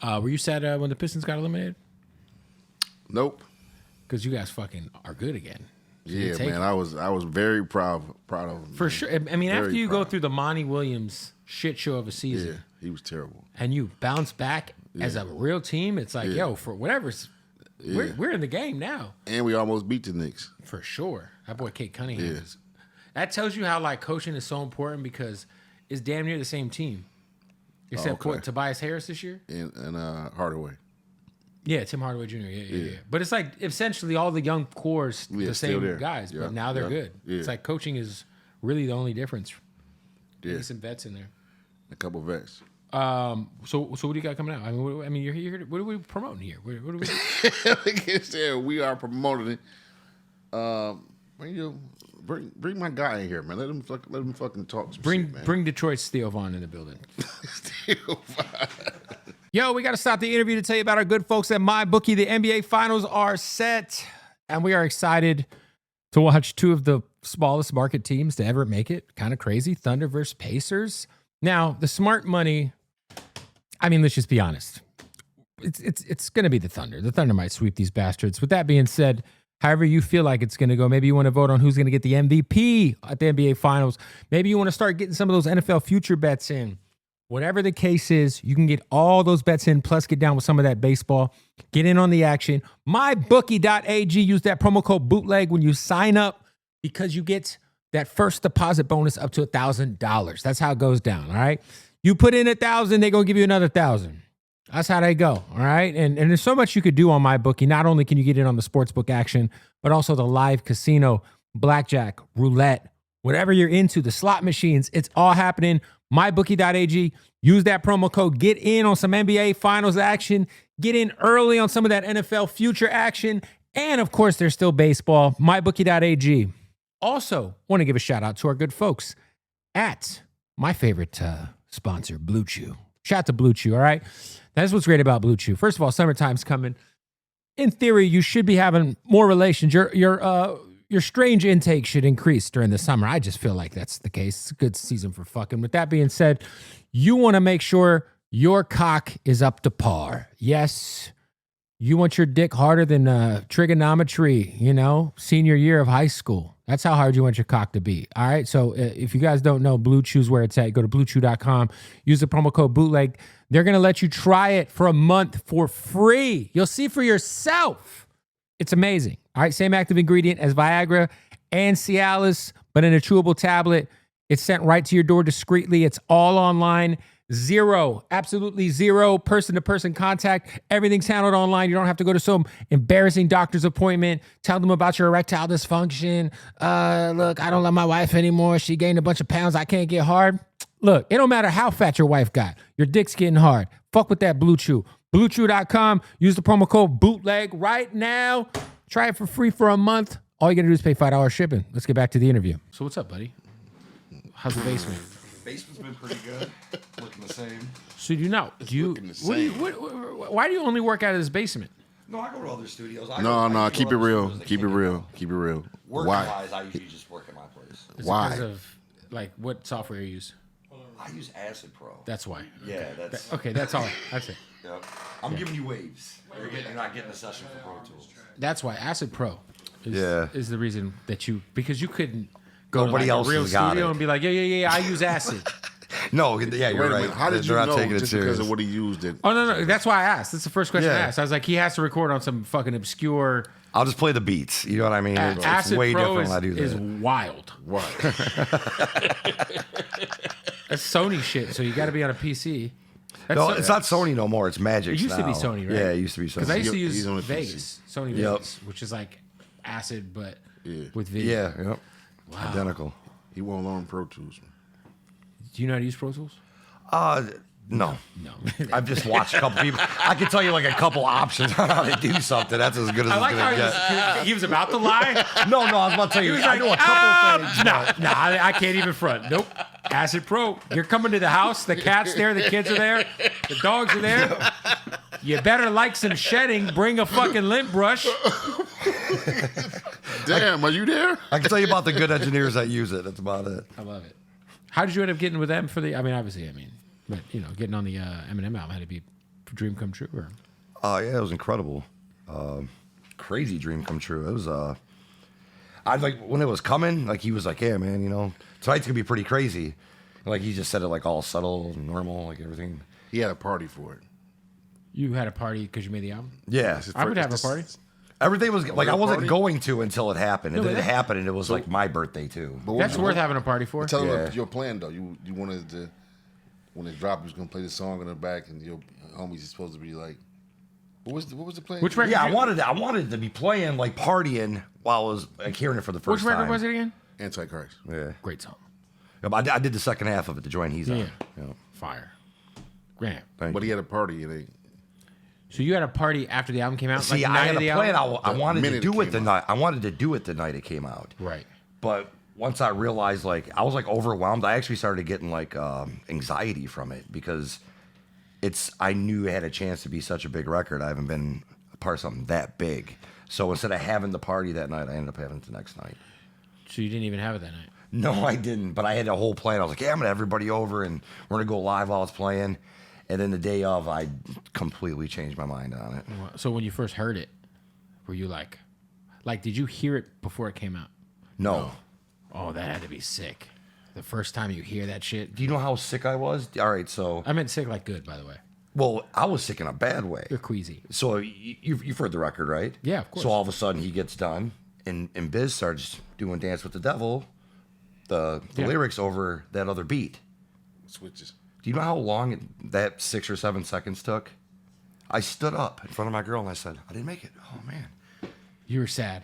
Were you sad when the Pistons got eliminated? Nope. Because you guys fucking are good again. Yeah, man. I was very proud of him. For sure. I mean, after you go through the Monty Williams shit show of a season. Yeah, he was terrible. And you bounce back as a real team, it's like, yo, for whatever, we're in the game now. And we almost beat the Knicks. For sure. That boy Kate Cunningham is. That tells you how like coaching is so important because it's damn near the same team. Except for Tobias Harris this year. And Hardaway. Yeah, Tim Hardaway Jr. Yeah. But it's like essentially all the young cores, the same guys, but now they're good. Yeah. It's like coaching is really the only difference. Yeah. Some vets in there. A couple vets. So what do you got coming out? I mean, you're here. What are we promoting here? What are we? We are promoting it. Bring my guy in here, man. Let him fucking talk. Bring Detroit Steel Vaughn in the building. Steel Vaughn. Yo, we got to stop the interview to tell you about our good folks at MyBookie. The NBA Finals are set, and we are excited to watch 2 of the smallest market teams to ever make it. Kind of crazy. Thunder versus Pacers. Now, the smart money, I mean, let's just be honest. It's going to be the Thunder. The Thunder might sweep these bastards. With that being said, however you feel like it's going to go, maybe you want to vote on who's going to get the MVP at the NBA Finals. Maybe you want to start getting some of those NFL future bets in. Whatever the case is, you can get all those bets in, plus get down with some of that baseball. Get in on the action. MyBookie.ag. Use that promo code BOOTLEG when you sign up because you get that first deposit bonus up to $1,000. That's how it goes down, all right? You put in $1,000, they're going to give you another $1,000. That's how they go, all right? And there's so much you could do on MyBookie. Not only can you get in on the sportsbook action, but also the live casino, blackjack, roulette, whatever you're into, the slot machines, it's all happening. MyBookie.ag. Use that promo code. Get in on some NBA Finals action. Get in early on some of that NFL future action. And, of course, there's still baseball. MyBookie.ag. Also, want to give a shout-out to our good folks at my favorite sponsor, Blue Chew. Shout out to Blue Chew, all right? That's what's great about Blue Chew. First of all, summertime's coming. In theory, you should be having more relations. Your strange intake should increase during the summer. I just feel like that's the case. It's a good season for fucking. With that being said, you want to make sure your cock is up to par. Yes, you want your dick harder than trigonometry, senior year of high school. That's how hard you want your cock to be. All right. So if you guys don't know, Blue Chew's where it's at. Go to bluechew.com. Use the promo code BOOTLEG. They're going to let you try it for a month for free. You'll see for yourself. It's amazing. All right. Same active ingredient as Viagra and Cialis, but in a chewable tablet. It's sent right to your door discreetly. It's all online. Absolutely zero person-to-person contact. Everything's handled online. You don't have to go to some embarrassing doctor's appointment. Tell them about your erectile dysfunction. Look, I don't love my wife anymore. She gained a bunch of pounds. I can't get hard. Look, it don't matter how fat your wife got. Your dick's getting hard. Fuck with that Blue Chew. BlueChew.com. Use the promo code BOOTLEG right now. Try it for free for a month. All you got to do is pay $5 shipping. Let's get back to the interview. So what's up, buddy? How's the basement? The basement's been pretty good. Looking the same. So why do you only work out of this basement? No, I go to other studios. No, keep it real. Keep it real. Keep it real. Working Why? wise, I usually just work at my place. Is it Why? because of like what software you use? I use Acid Pro. That's why. Yeah, that's Okay, that's all. That's it. Yep. I'm giving you waves. You're not getting a session for Pro Tools. That's why Acid Pro Yeah. is the reason that because you couldn't go Nobody to like else a real has got studio it. and be like, yeah, I use Acid. No, yeah, you're Wait a right. minute. How did They're you not know taking it just serious. because of what he used it? Oh no, that's why I asked. That's the first question I Yeah. asked. I was like, he has to record on some fucking obscure. I'll just play the beats. You know what I mean? It's Acid way Pro different when I do is that. wild. Right. That's Sony shit. So you got to be on a PC. That's No, it's not Sony no more. It's Magic. It used to be Sony, right? Yeah, it used to be Sony. Because I used to He's use on a PC. Vegas, Sony Vegas, which is like Acid but with video. Yeah, yep. Identical. He won't learn Pro Tools. Do you know how to use Pro Tools? No. No. I've just watched a couple people. I can tell you like a couple options on how to do something. That's as good as I it's like gonna how get. he was about to lie. No, I was about to tell He you. was I like, know a couple things. No, I can't even front. Nope. Acid Pro. You're coming to the house. The cat's there. The kids are there. The dogs are there. You better like some shedding. Bring a fucking lint brush. Damn, are you there? I can tell you about the good engineers that use it. That's about it. I love it. How did you end up getting with them for the? I mean, obviously, but getting on the Eminem album had to be a dream come true. Or Yeah, it was incredible. Crazy dream come true. It was I like when it was coming, like he was like, yeah, man, tonight's gonna be pretty crazy. And, like he just said it like all subtle and normal, like everything. He had a party for it. you had a party because you made the album. Yeah. I would have a party. Everything was like I real wasn't party? going to until it happened. And No, then it that- happened and it was like my birthday too. But what That's was- worth having a party for. Tell him Yeah. your plan though. You wanted to, when it dropped, you was gonna play the song in the back, and your homies is supposed to be like, what was the plan? Which record? Yeah, I wanted to be playing like partying while I was like hearing it for the first Which time. record was it again? Antichrist. Yeah. Great song. I did the second half of it, the joint he's on. Yeah. Yeah. Fire. Grant. Thank But you. he had a party, and they So you had a party after the album came out? See, like I night had of a the plan. album? I The wanted to minute do it it the came night. I wanted to do it the night it came out. Right. But once I realized, like, I was like overwhelmed. I actually started getting like anxiety from it because I knew it had a chance to be such a big record. I haven't been a part of something that big. So instead of having the party that night, I ended up having it the next night. So you didn't even have it that night? No, I didn't. But I had a whole plan. I was like, yeah, I'm gonna have everybody over and we're gonna go live while it's playing. And then the day of, I completely changed my mind on it. So when you first heard it, were you like, did you hear it before it came out? No. Oh, that had to be sick. The first time you hear that shit. Do you know how sick I was? All right, so I meant sick like good, by the way. well, I was sick in a bad way. You're queasy. So you've heard the record, right? Yeah, of course. So all of a sudden he gets done, and Biz starts doing "Dance with the Devil," the Yeah. lyrics over that other beat. switches. Do you know how long that 6 or 7 seconds took? I stood up in front of my girl and I said, "I didn't make it." Oh man, You were sad.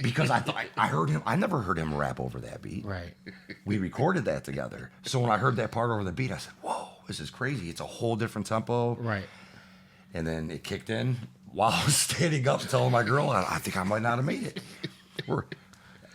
because I thought I heard him. I never heard him rap over that beat. Right. We recorded that together. So when I heard that part over the beat, I said, "Whoa, this is crazy! It's a whole different tempo." Right. And then it kicked in while I was standing up telling my girl, I think I might not have made it.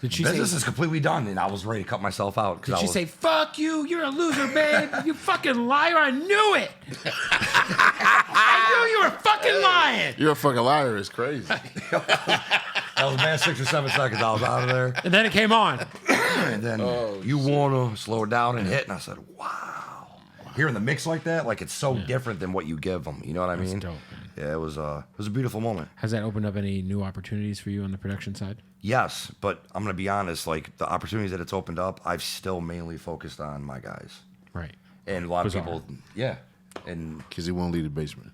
Did she Business say, is completely done, and I was ready to cut myself out. did she say, fuck you, you're a loser, babe. You fucking liar, I knew it. I knew you were fucking lying. You're a fucking liar. It's crazy. That was man 6 or 7 seconds. I was out of there. And then it came on. And then you want to slow it down and hit. And I said, wow. Hearing the mix like that, like it's so different than what you give them. You know what I mean? dope, man. Yeah, it was a beautiful moment. Has that opened up any new opportunities for you on the production side? Yes, but I'm going to be honest. Like the opportunities that it's opened up, I've still mainly focused on my guys. Right. And a lot Bizzare. of people, yeah. And Because he won't leave the basement.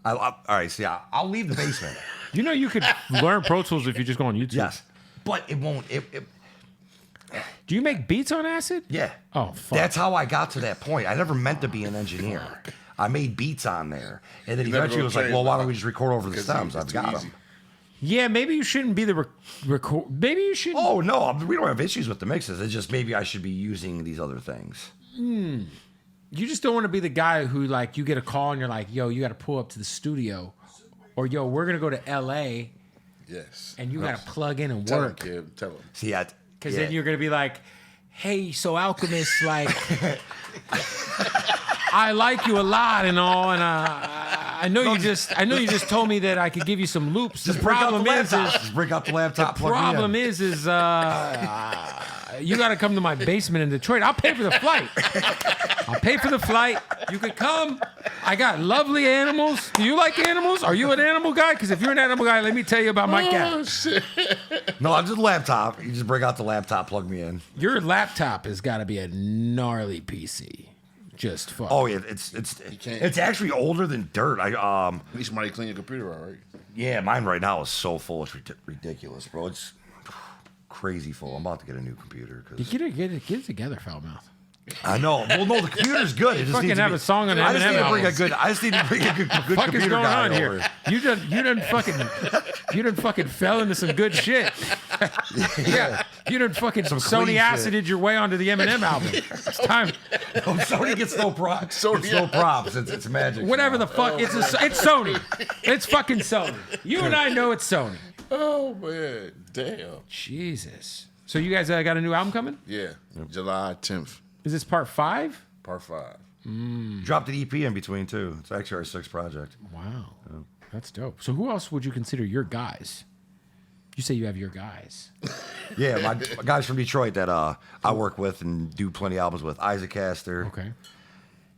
all right, see, I'll leave the basement. You know you could learn Pro Tools if you just go on YouTube. Yes, but it won't. Do you make beats on Acid? Yeah. Oh, fuck. That's how I got to that point. I never meant to be an engineer. I made beats on there, and then You never eventually go was like, train, "Well, why don't we just record over the Because stems? it's I've too got easy. them." Yeah, maybe you shouldn't be the record. Maybe you shouldn't. Oh no, we don't have issues with the mixes. It's just maybe I should be using these other things. You just don't want to be the guy who, like, you get a call and you're like, yo, you got to pull up to the studio. Or, yo, we're going to go to L.A. Yes. and you got to plug in and Tell him, work. kid. Tell him. See, Because then you're going to be like, hey, so Alchemist, like, I like you a lot and all, and I know you just told me that I could give you some loops. The Break out the problem laptop. is Just break out the laptop. the plug me in. problem is you got to come to my basement in Detroit. I'll pay for the flight. I'll pay for the flight. You could come. I got lovely animals. Do you like animals? Are you an animal guy? Because if you're an animal guy, let me tell you about my cat. Shit. No, I'm just a laptop. You just break out the laptop, plug me in. Your laptop has got to be a gnarly PC. Just fuck. Oh yeah, it's actually older than dirt. You need somebody to clean your computer out, right? Yeah, mine right now is so full. It's ridiculous, bro. It's crazy full. I'm about to get a new computer because Get it together, foul mouth. I know. Well, no, the computer's good. It just Fucking needs to have be- a song on I just Eminem need to bring a albums. good. I just need to bring a good Fuck computer is going guy on here? over. You done fucking fell into some good shit. Yeah, you done fucking clean Sony shit. acided your way onto the Eminem album. It's time. Sony gets no props. It's no props. It's magic. Whatever the fuck, it's Sony. It's fucking Sony. You and I know it's Sony. Oh man, damn. Jesus. So you guys got a new album coming? Yeah, July 10th, Is this part 5? part 5. Dropped an EP in between too. It's actually our 6th project. Wow, that's dope. So who else would you consider your guys? You say you have your guys. Yeah, my guys from Detroit that I work with and do plenty of albums with. Isaac Castor, Okay.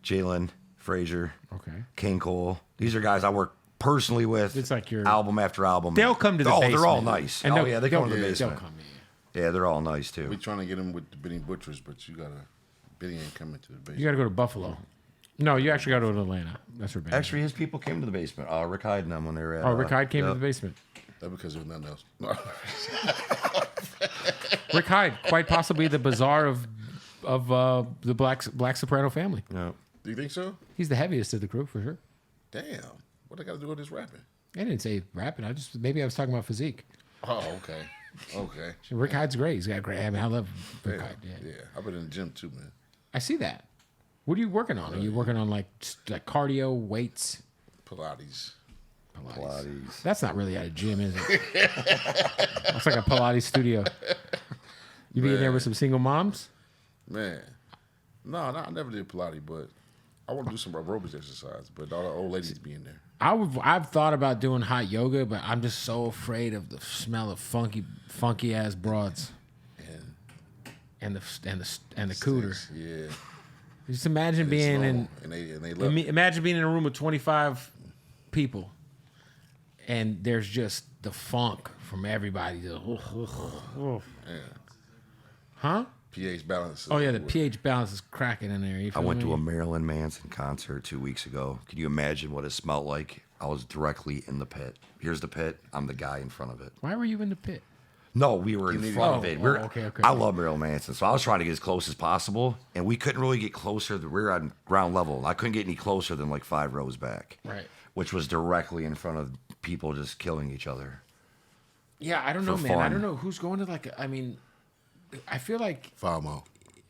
Jalen Frazier, Okay. Kane Cole. These are guys I work personally with. It's like your- album after album. They'll come to the basement. They're all nice. And Oh they'll- yeah, they they'll- come to the They'll basement. come. Yeah, they're all nice too. We trying to get him with the Benny Butchers, but Benny ain't coming to the basement. You got to go to Buffalo. No, you actually got to go to Atlanta. That's where. Actually, his people came to the basement. Rick Hyde and them when they were at. Oh, Rick Hyde came to yep. the basement. That's because there was nothing else. No. Rick Hyde, quite possibly the Bizzare of the black soprano family. Yeah. Do you think so? He's the heaviest of the crew for sure. Damn. What I got to do with this rapping? I didn't say rapping. Maybe I was talking about physique. Oh, okay. Okay. Rick Hyde's great. He's got great. I mean, I love Rick Hyde. Yeah. Yeah. I've been in the gym too, man. I see that. What are you working on? Are you working on like cardio, weights? Pilates. Pilates. That's not really at a gym, is it? It's like a Pilates studio. You be in there with some single moms? Man. No, I never did Pilates, but I want to do some aerobics exercise, but all the old ladies be in there. I've thought about doing hot yoga, but I'm just so afraid of the smell of funky ass broads and the cooter. Yeah. Just imagine being in and they love it. imagine being in a room with 25 people, and there's just the funk from everybody. Huh? pH balance. Oh yeah, the pH balance is cracking in there. You I feel went me? to a Marilyn Manson concert 2 weeks ago. Can you imagine what it smelled like? I was directly in the pit. Here's the pit. I'm the guy in front of it. Why were you in the pit? No, we were in front of it. Okay. I love Marilyn Manson, so I was trying to get as close as possible, and we couldn't really get closer. We were on ground level. I couldn't get any closer than like 5 rows back. Right. Which was directly in front of people just killing each other. Yeah, I don't know, For man. I fun. don't know who's going to like. I mean, I feel like FOMO.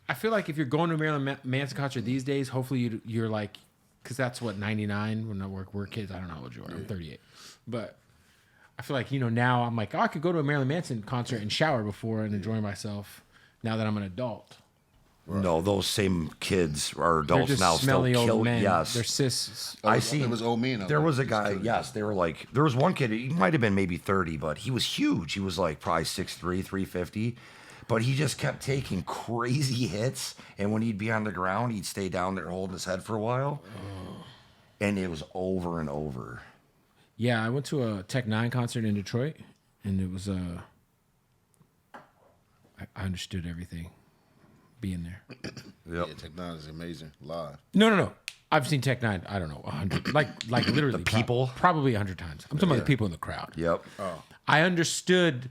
if you're going to a Marilyn Manson concert these days, hopefully you're like, because that's what 99 when we're kids. I don't know how old you are. I'm 38, but I feel like now I'm like, I could go to a Marilyn Manson concert and shower before and enjoy myself. Now that I'm an adult, No, those same kids are they're adults just now. Still smelly old kill. men. Yes, They're cis. I It see. was old men. There was a guy. Yes, they were like. There was one kid. He might have been maybe 30, but he was huge. He was like probably 6'3", 350. But he just kept taking crazy hits, and when he'd be on the ground, he'd stay down there holding his head for a while, and it was over and over. Yeah, I went to a Tech Nine concert in Detroit, and it was I understood everything being there. Yep. Yeah, technology is amazing. Live. No. I've seen Tech Nine. I don't know, 100, like literally The people? probably 100 times. I'm talking about the people in the crowd. Yep. I understood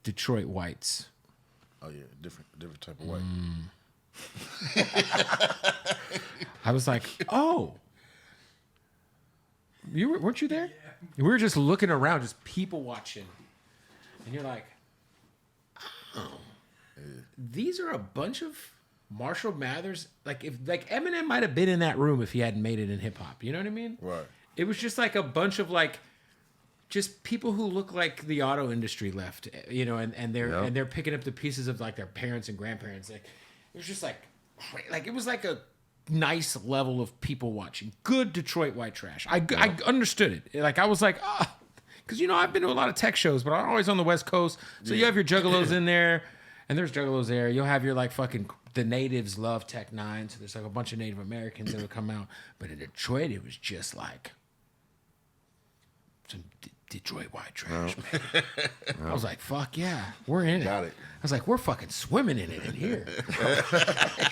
Detroit whites. Oh yeah, different type of white. I was like, oh, weren't you there? We were just looking around, just people watching, and you're like, oh, these are a bunch of Marshall Mathers. Like Eminem might have been in that room if he hadn't made it in hip hop. You know what I mean? Right. It was just like a bunch of just people who look like the auto industry left, and they're picking up the pieces of like their parents and grandparents. Like it was just like it was like a nice level of people watching. Good Detroit white trash. I understood it. Like I was like, because I've been to a lot of tech shows, but I'm always on the West Coast. So you have your juggalos in there, and there's juggalos there. You'll have your like fucking the natives love Tech Nine, so there's like a bunch of Native Americans that would come out. But in Detroit, it was just like some Detroit white trash, man. I was like, fuck yeah, we're in it. Got it. I was like, we're fucking swimming in it in here.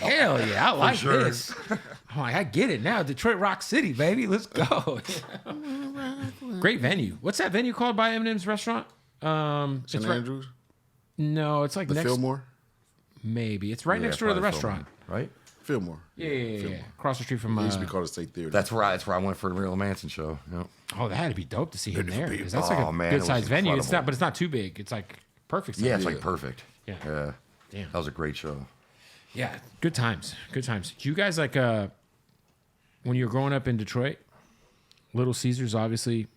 Hell yeah, I like this. I'm like, I get it now. Detroit Rock City, baby. Let's go. Great venue. What's that venue called by Eminem's restaurant? St. Andrews? No, it's like The next. Fillmore? Maybe. It's right next door to the probably restaurant. Fillmore, right? Fillmore. Yeah. Across the street from. It used to be called the State Theater. That's where I went for the Real Manson show. Yep. Oh, that had to be dope to see him there. Because that's like Oh, a man, it good was sized venue. It's incredible. not, but it's not too big. It's like perfect size. Yeah, it's like perfect. Yeah. Yeah. Damn. That was a great show. Yeah, good times. Good times. Do you guys like when you were growing up in Detroit? Little Caesars, obviously,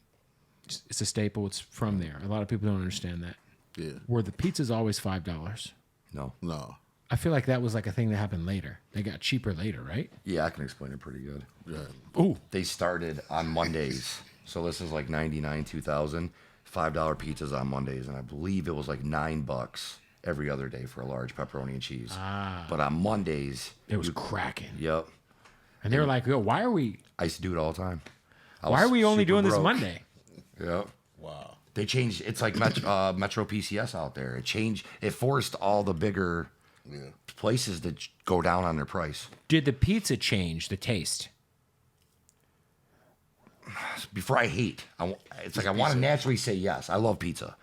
it's a staple. It's from there. A lot of people don't understand that. Yeah. Were the pizzas always $5? No. No. I feel like that was like a thing that happened later. They got cheaper later, right? Yeah, I can explain it pretty good. Yeah. Ooh, They started on Mondays. So this is like 99, 2000. $5 pizzas on Mondays. And I believe it was like $9 every other day for a large pepperoni and cheese. But on Mondays, it was cracking. yep. And they were like, "Yo, why are we? I used to do it all the time. Why are we only doing this broke. Monday?" Yep. Wow. They changed. It's like Metro PCS out there. It changed. It forced all the bigger places to go down on their price. Did the pizza change the taste? Before I hate, it's like I want to naturally say yes. I love pizza,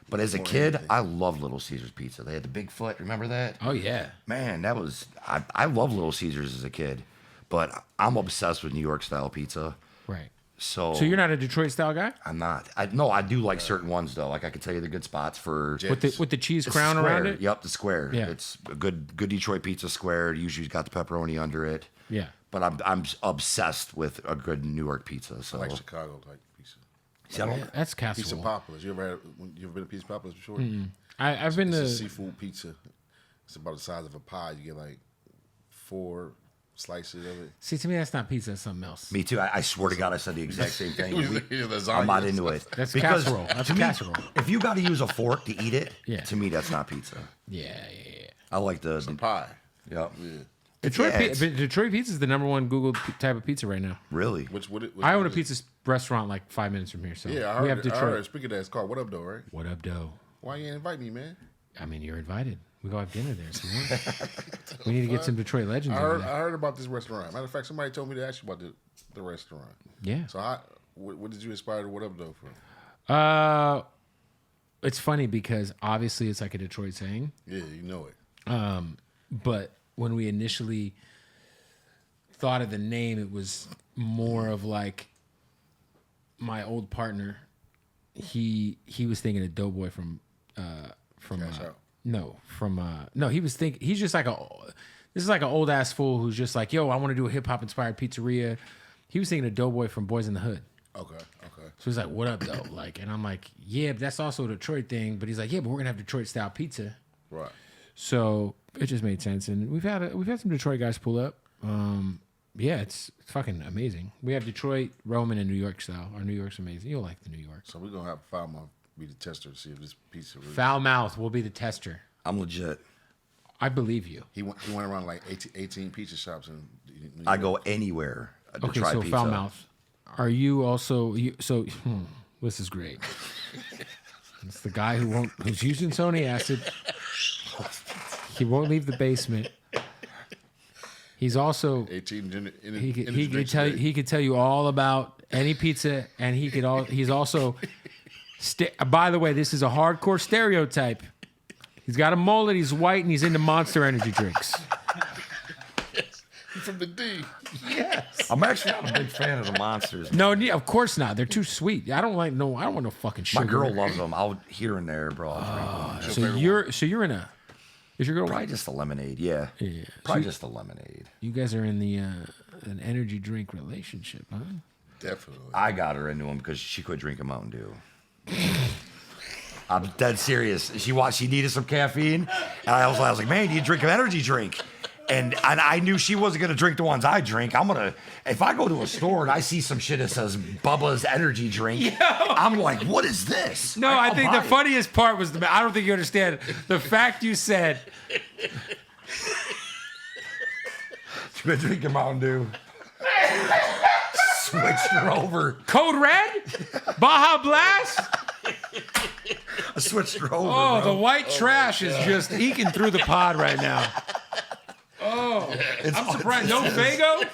but as a kid, I love Little Caesars pizza. They had the big foot. Remember that? Oh yeah. Man, that was I love Little Caesars as a kid, but I'm obsessed with New York style pizza. Right. So So you're not a Detroit style guy I'm not. I do like certain ones though. Like I could tell you the good spots for with the cheese the crown square. around it. Yep, the square. Yeah. It's a good Detroit pizza square. It usually got the pepperoni under it. Yeah. But I'm obsessed with a good New York pizza. So I like Chicago type pizza. See, I don't- Yeah, that's Pizza casserole. Poppers. You ever been to Pizza Poppers before? I've been It's a to. seafood pizza. It's about the size of a pie. You get like 4 slices of it. See, to me, that's not pizza. That's something else. Me too. I swear to God, I said the exact same thing. Lasagna. I'm not into it. That's Because casserole. That's to me, casserole. If you got to use a fork to eat it, Yeah. to me that's not pizza. Yeah. I like the Pie. Yep. Yeah. Detroit, Yeah, it's- Detroit pizza is the number one Google type of pizza right now. Really. I own a pizza restaurant like 5 minutes from here, so Yeah, I we heard, have I Detroit. heard. Speaking of that, it's called What Up Though, right? What up, doe? Why you ain't invite me, man? I mean, you're invited. We go have dinner there. If you want. We need to get some Detroit legends. I over heard, there. I heard about this restaurant. Matter of fact, somebody told me to ask you about the restaurant. Yeah. So, what did you inspire the What Up Though from? It's funny because obviously it's like a Detroit saying, Yeah, you know it. but when we initially thought of the name, it was more of like my old partner. He was thinking of Doughboy from Cash Out. no, he was thinking he's just like this is like an old ass fool who's just like, yo, I want to do a hip hop inspired pizzeria. He was thinking of Doughboy from Boys in the Hood. Okay. So he's like, what up though? Like, and I'm like, yeah, but that's also a Detroit thing. But he's like, yeah, but we're gonna have Detroit style pizza. Right. So it just made sense, and we've had some Detroit guys pull up. Yeah, it's fucking amazing. We have Detroit, Roman, and New York style. Our New York's amazing. You'll like the New York. So we're gonna have Foulmouth be the tester to see if this pizza really. Foul Mouth will be the tester. I'm legit. I believe you. He went around like 18 pizza shops and. I go anywhere to Okay, try so pizza. Foul Mouth. Are you also so? This is great. It's the guy who's using Sony acid. He won't leave the basement. He's also 18. he could tell you all about any pizza, and he's also. By the way, this is a hardcore stereotype. He's got a mullet. He's white, and he's into Monster Energy drinks. From the D. I'm actually not a big fan of the monsters. No, of course not. They're too sweet. I don't want no fucking sugar. My girl loves them. I'll here and there, bro. I'll drink them. So you're in a. Is your girl Probably white? just a lemonade. Yeah. Yeah. Probably just a lemonade. You guys are in the an energy drink relationship, huh? Definitely. I got her into them because she quit drinking Mountain Dew. I'm dead serious. She needed some caffeine, and I was like, man, you drink an energy drink. And I knew she wasn't gonna drink the ones I drink. If I go to a store and I see some shit that says Bubba's energy drink, I'm like, what is this? No, I think the funniest part was I don't think you understand the fact you said. She's been drinking Mountain Dew. Switched her over. Code Red? Baja Blast? I switched her over. Oh, bro. the white trash is just eking through the pod right now. Oh, I'm surprised. No Fago?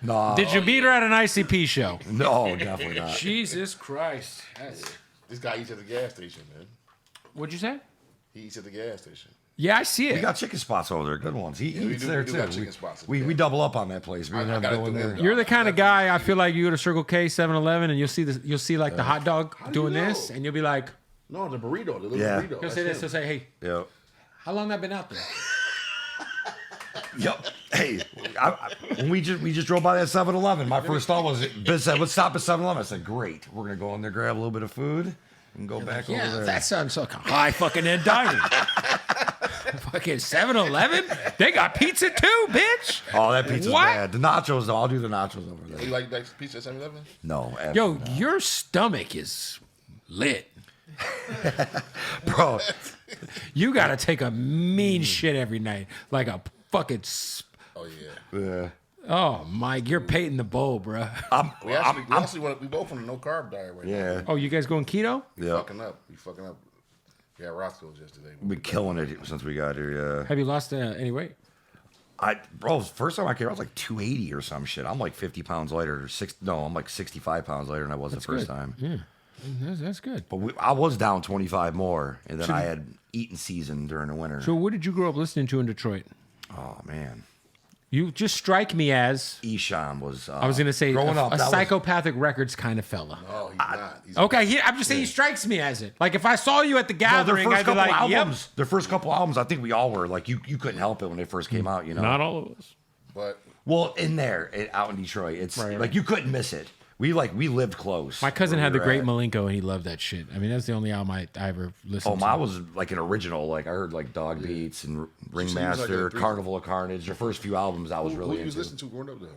No. Did you meet her at an ICP show? No, definitely not. Jesus Christ. This guy eats at the gas station, man. What'd you say? He eats at the gas station. Yeah, I see We it. got chicken spots over there, good ones. He we eats do- there we do too. got chicken spots. We double up on that place. We I never gotta go in do there. it. You're the kind of guy I feel like you go to Circle K, 7-Eleven, and you'll see like the hot dog do doing you know? this, and you'll be like, No, the burrito, the little Yeah. burrito. he'll say this, he'll say, hey, Yeah. how long that been out there? Yep. Hey, when we just drove by that 7-Eleven, my first thought was, Biz said, let's stop at 7-Eleven. I said, great. We're going to go in there, grab a little bit of food, and go back over Yeah, there. that sounds like a high fucking end dining. Fucking 7-Eleven? They got pizza too, bitch. Oh, that pizza's What? bad. The nachos, though. I'll do the nachos over You there. like pizza at 7-Eleven? No, Yo, absolutely not. your stomach is lit. Bro, You gotta take a mean shit every night, like a fucking. Oh yeah. yeah. Oh, Mike, you're Peyton the Bowl, bro. We both on a no carb diet right now. Yeah. Oh, you guys going keto? Yeah. We fucking up. We had Roscoe's yesterday. We've been killing it since we got here, yeah. Have you lost any weight? Bro, first time I came, I was like 280 or some shit. I'm like 50 pounds lighter. I'm like 65 pounds lighter than I was the first good. time. Yeah, that's good. But I was down 25 more, and then I had eating season during the winter. So, what did you grow up listening to in Detroit? Oh, man. You just strike me as Esham was. I was gonna say growing up, a that was- psychopathic records kind of fella. No, he's not. He's Okay, I'm just saying he strikes me as it. Like if I saw you at the No, gathering, I'd be like, albums, their first couple albums, I think we all were like, you couldn't help it when they first came out, you know. Not all of us. But Well, out in Detroit, it's Right. like you couldn't miss it. We lived close. My cousin where had we the were Great at. Malenko, and he loved that shit. I mean, that's the only album I ever listened Oh, to. mine was like an original. Like I heard like Dog Beats and Ringmaster, like a Carnival of Carnage. Their first few albums I was who really you was into. listening to growing up though?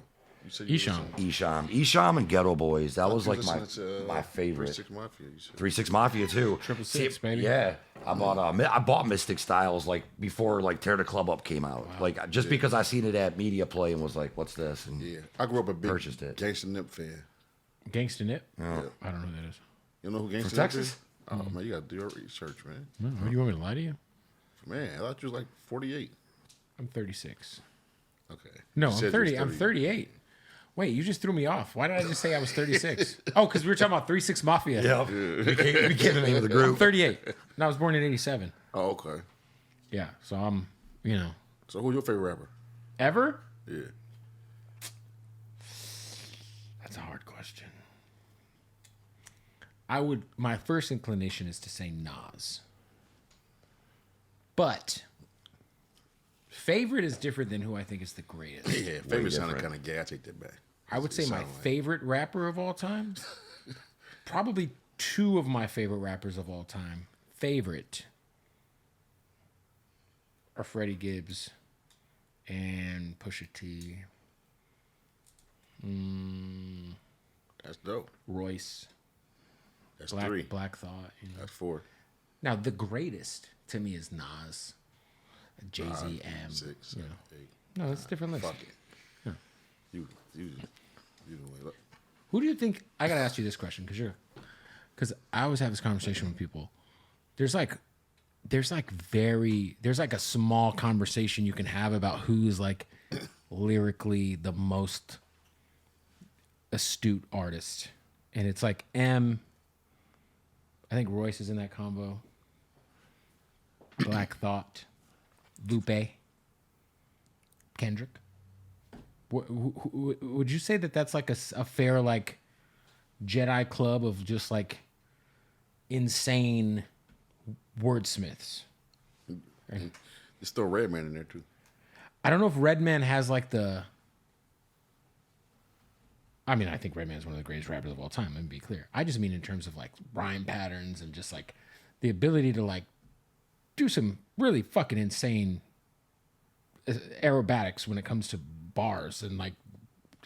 You said you Esham. Esham and Ghetto Boys. That was you like my listening to, my favorite. 3-6 Mafia. You said. 3-6 Mafia too. 666, baby. Yeah, I bought Mystic Styles like before like Tear the Club Up came out. Like just because I seen it at Media Play and was like, what's this? And Yeah, I grew up a big Purchased it. Gangsta Nip fan. Gangsta Nip? Oh. I don't know who that is. You know who Gangsta Nip Texas? is? Oh man, you gotta do your research, man. No, what, do you want me to lie to you? Man, I thought you was like 48. I'm 36. Okay. No, You I'm said you 30. was I'm 38. Wait, you just threw me off. Why did I just say I was 36? Oh, because we were talking about 3-6 Mafia. yeah, became the name of the I'm group. 38. And I was born in 87. Oh, okay. Yeah, so I'm, you know. So who's your favorite rapper? Ever? Yeah. That's a hard question. My first inclination is to say Nas. But favorite is different than who I think is the greatest. Yeah, favorite sounded different. kind of gay. I take that back. I would say It my sound like- favorite rapper of all time. Probably two of my favorite rappers of all time. Favorite are Freddie Gibbs and Pusha T, That's dope. Royce, That's 3. Black Thought. You know. That's 4. Now the greatest to me is Nas, Jay-Z, M. 6, 7, 8. No, that's a different list. Fuck it. You the way. Look. Who do you think? I gotta ask you this question because I always have this conversation with people. There's like a small conversation you can have about who's like lyrically the most astute artist, and it's like M. I think Royce is in that combo. Black Thought, Lupe, Kendrick. Would you say that that's like a fair like Jedi club of just like insane wordsmiths? There's still Redman in there too. I don't know if Redman has like the. I mean, I think Redman's one of the greatest rappers of all time. Let me be clear. I just mean in terms of like rhyme patterns and just like the ability to like do some really fucking insane aerobatics when it comes to bars and like.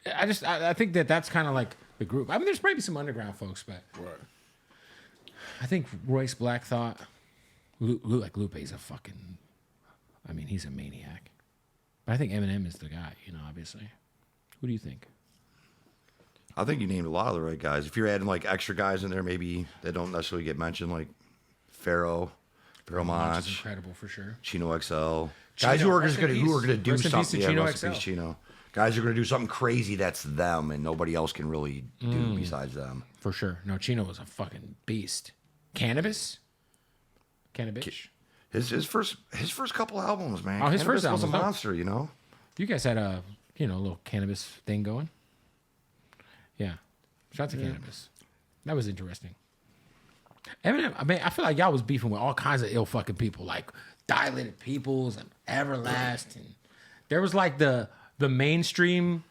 I think that's kind of like the group. I mean, there's maybe some underground folks, but Right. I think Royce Black Thought, like Lupe's a fucking. I mean, he's a maniac. But I think Eminem is the guy. Obviously. Who do you think? I think you named a lot of the right guys. If you're adding like extra guys in there, maybe that don't necessarily get mentioned, like Pharaoh Monch is Monch, incredible for sure. Chino XL, guys who are rest in gonna do peace. Rest in peace to something. Yeah, Chino rest in peace, XL. Chino. Guys who are gonna do something crazy that's them, and nobody else can really do besides them. For sure. No, Chino was a fucking beast. Cannabis. His first couple albums, man. Oh, his first Cannabis was a album, monster, you know. You guys had a little cannabis thing going. Yeah. Shout out to cannabis. That was interesting. Eminem, I mean, I feel like y'all was beefing with all kinds of ill fucking people, like Dilated Peoples and Everlasting. There was like the mainstream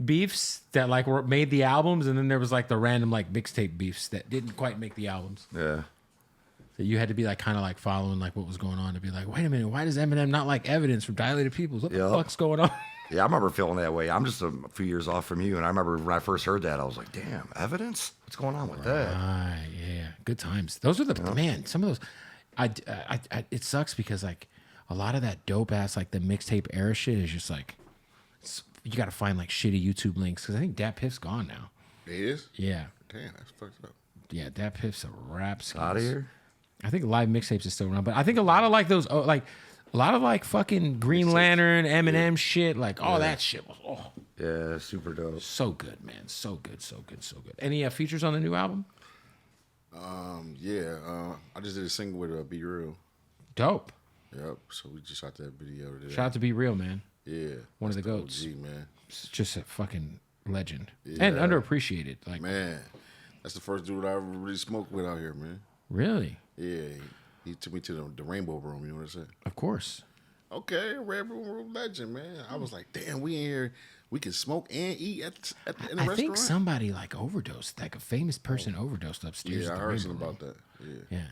beefs that like made the albums, and then there was like the random like mixtape beefs that didn't quite make the albums. Yeah. So you had to be like kind of like following like what was going on to be like, wait a minute, why does Eminem not like Evidence from Dilated Peoples? What the Yep. fuck's going on? Yeah, I remember feeling that way. I'm just a few years off from you, and I remember when I first heard that, I was like, "Damn, Evidence? What's going on with that?" Yeah, good times. Those are the man. Some of those, it sucks because like a lot of that dope ass like the mixtape era shit is just like you got to find like shitty YouTube links because I think Dat Piff's gone now. It is? Yeah, Damn, that's fucked up. yeah, Dat Piff's a rap. Out of here. I think live mixtapes is still around, but I think a lot of like those like. A lot of like fucking Green Lantern, Eminem shit, like all that shit was Yeah, super dope. so good, man. So good. Any features on the new album? I just did a single with Be Real. Dope. Yep. So we just shot that video today. Shout out to Be Real, man. Yeah. One of the that's goats. OG, man. It's just a fucking legend Yeah. and underappreciated. Like Man, that's the first dude I ever really smoked with out here, man. really, Yeah. He took me to the Rainbow Room, you know what I'm saying? of course. Okay, Red Room legend, man. I was like, damn, we in here, we can smoke and eat in the I restaurant. think somebody like overdosed, like a famous person overdosed upstairs. Yeah, at I the heard Rainbow something Room. about that. Yeah. Yeah,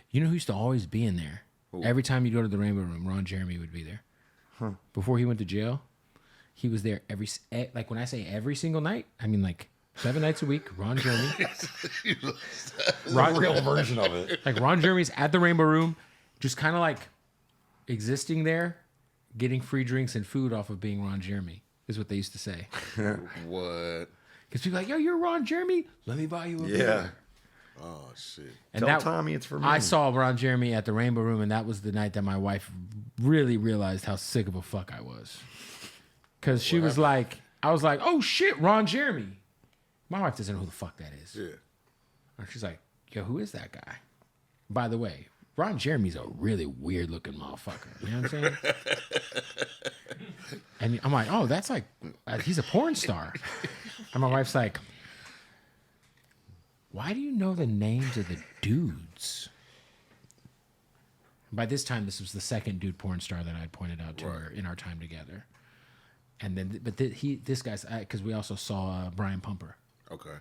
you know who used to always be in there? Who? Every time you go to the Rainbow Room, Ron Jeremy would be there. Before he went to jail, he was there like when I say every single night, I mean like 7 nights a week. Ron Jeremy, Real version of it. like Ron Jeremy's at the Rainbow Room, just kind of like existing there, getting free drinks and food off of being Ron Jeremy, is what they used to say. What? Because people are like, yo, you're Ron Jeremy? Let me buy you a Yeah. beer. Oh, shit. And Tell that, Tommy it's for me. I saw Ron Jeremy at the Rainbow Room, and that was the night that my wife really realized how sick of a fuck I was. Because she was like, I was like, oh shit, Ron Jeremy. My wife doesn't know who the fuck that is. Yeah. And she's like, yo, who is that guy? By the way, Ron Jeremy's a really weird looking motherfucker. You know what I'm saying? And I'm like, oh, that's like, he's a porn star. And my wife's like, why do you know the names of the dudes? By this time, this was the second dude porn star that I'd pointed out to her in our time together. And then, but this guy's, because we also saw Brian Pumper. Okay.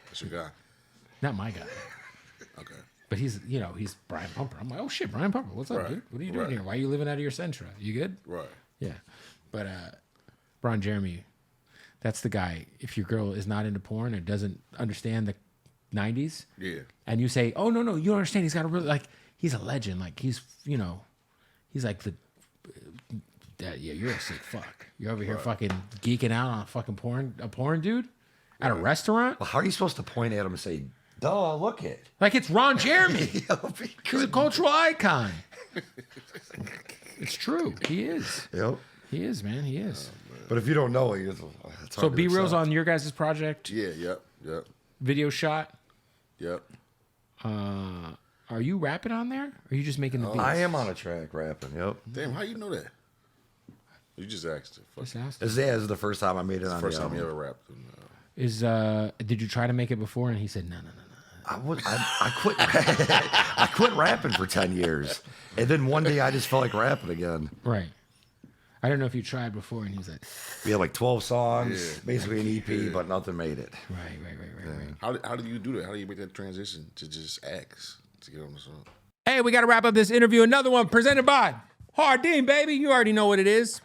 That's your guy. Not my guy. Okay. But he's Brian Pumper. I'm like, oh shit, Brian Pumper. What's up, Right. dude? What are you doing Right. here? Why are you living out of your Sentra? You good? Right. Yeah. But Ron Jeremy, that's the guy. If your girl is not into porn or doesn't understand the 90s, Yeah. and you say, oh, no, you don't understand. He's got a really, like, he's a legend. Like, he's like the, yeah, you're a sick fuck. You're over here fucking geeking out on a porn dude at a restaurant. Well, how are you supposed to point at him and say, duh, look it? Like, it's Ron Jeremy. He's a cultural icon. It's true. He is. Yep. He is, man. He is. But if you don't know it, it's hard So to Be Real's accept. on your guys' project. Yeah. Yep. Video shot. Yep. Are you rapping on there? Or are you just making the beats? I am on a track rapping, yep. Damn, how you know that? You just asked it. Fuck. Just asked. This is the first time I made it on First the time album. you ever rapped. Did you try to make it before? And he said, no. I quit. I quit rapping for 10 years, and then one day I just felt like rapping again. Right. I don't know if you tried before. And he was like, We had like 12 songs, Yeah. basically an EP, but nothing made it. right. How do you do that? How do you make that transition to just ask to get on the song? Hey, we got to wrap up this interview. Another one presented by Hardin, baby. You already know what it is.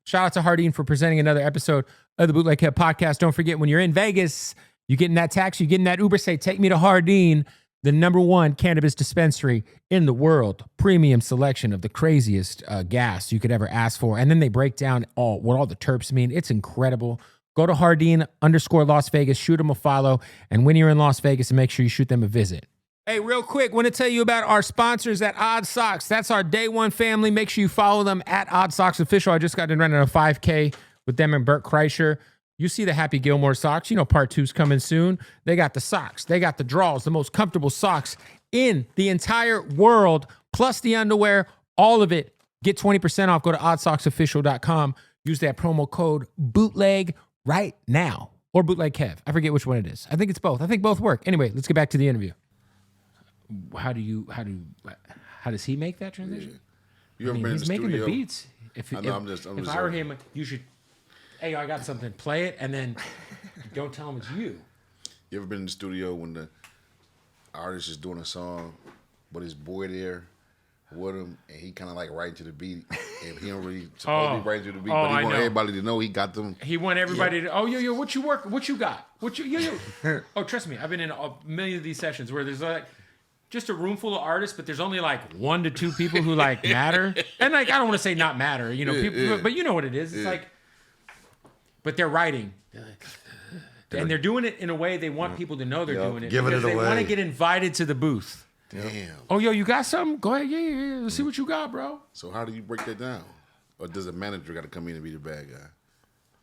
Shout out to Hardin for presenting another episode of the Bootleg Kev podcast. Don't forget, when you're in Vegas, you getting that taxi, you getting that Uber, say, take me to Hardin, the #1 cannabis dispensary in the world. Premium selection of the craziest gas you could ever ask for. And then they break down what all the terps mean. It's incredible. Go to Hardin_Las Vegas, shoot them a follow. And when you're in Las Vegas, make sure you shoot them a visit. Hey, real quick, want to tell you about our sponsors at Odd Socks. That's our day one family. Make sure you follow them at Odd Socks Official. I just got done running a 5K with them and Burt Kreischer. You see the Happy Gilmore socks. You know part 2's coming soon. They got the socks. They got the draws, the most comfortable socks in the entire world, plus the underwear, all of it. Get 20% off. Go to oddsocksofficial.com. Use that promo code BOOTLEG right now. Or Bootleg Kev. I forget which one it is. I think it's both. I think both work. Anyway, let's get back to the interview. How does he make that transition? You ever been in the He's making studio? the beats. If I know, I'm just I were him, you should. Hey, I got something. Play it, and then don't tell him it's you. You ever been in the studio when the artist is doing a song, but his boy there with him, and he kind of like writing to the beat, and he don't really supposed to be writing to the beat, but he want everybody to know he got them. He want everybody to. Oh, yo, what you got? Oh, trust me, I've been in a million of these sessions where there's like just a room full of artists, but there's only like 1 to 2 people who like matter, and like I don't want to say not matter, you know, people, but you know what it is. It's like, but they're writing. And they're doing it in a way they want people to know they're doing it. Giving it They away. want to get invited to the booth. Damn. Oh, yo, you got something? Go ahead. Yeah. Let's see what you got, bro. So how do you break that down? Or does a manager got to come in and be the bad guy?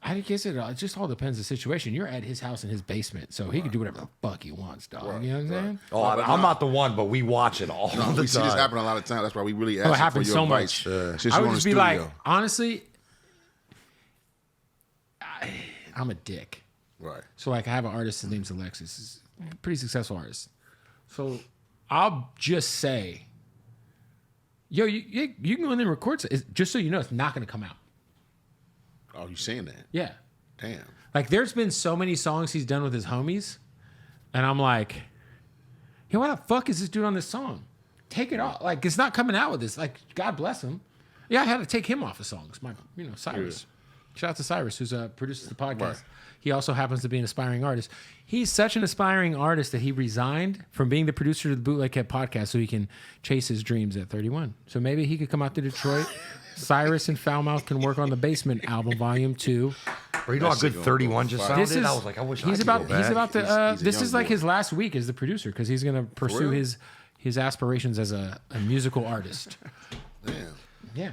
I guess it just all depends on the situation. You're at his house in his basement, so he can do whatever the fuck he wants, dog. Right, You know what I'm saying? Oh, I'm not the one, but we watch it all the We see this time. happen a lot of times. That's why we really Oh, it ask you for happens your so advice. much. Since I you're would on just the be like, studio. honestly, I'm a dick. Right. So like I have an artist, his name's Alexis. He's a pretty successful artist. So I'll just say, yo, you can go in there and record it. Just so you know, it's not going to come out. Oh, you saying that? Yeah. Damn. Like there's been so many songs he's done with his homies. And I'm like, yo, why the fuck is this dude on this song? Take it off. Like it's not coming out with this. Like God bless him. Yeah, I had to take him off of songs. Cyrus. Shout out to Cyrus, who's produces the podcast. Right. He also happens to be an aspiring artist. He's such an aspiring artist that he resigned from being the producer of the Bootleg Kev podcast so he can chase his dreams at 31. So maybe he could come out to Detroit. Cyrus and Foulmouth can work on the Basement album, Volume 2. Or you know how good 31 just sounded? This is, I was like, I wish he's I could about. go He's back. about to. He's a This young is like boy. his last week as the producer because he's going to pursue real? his aspirations as a musical artist. Damn. Yeah.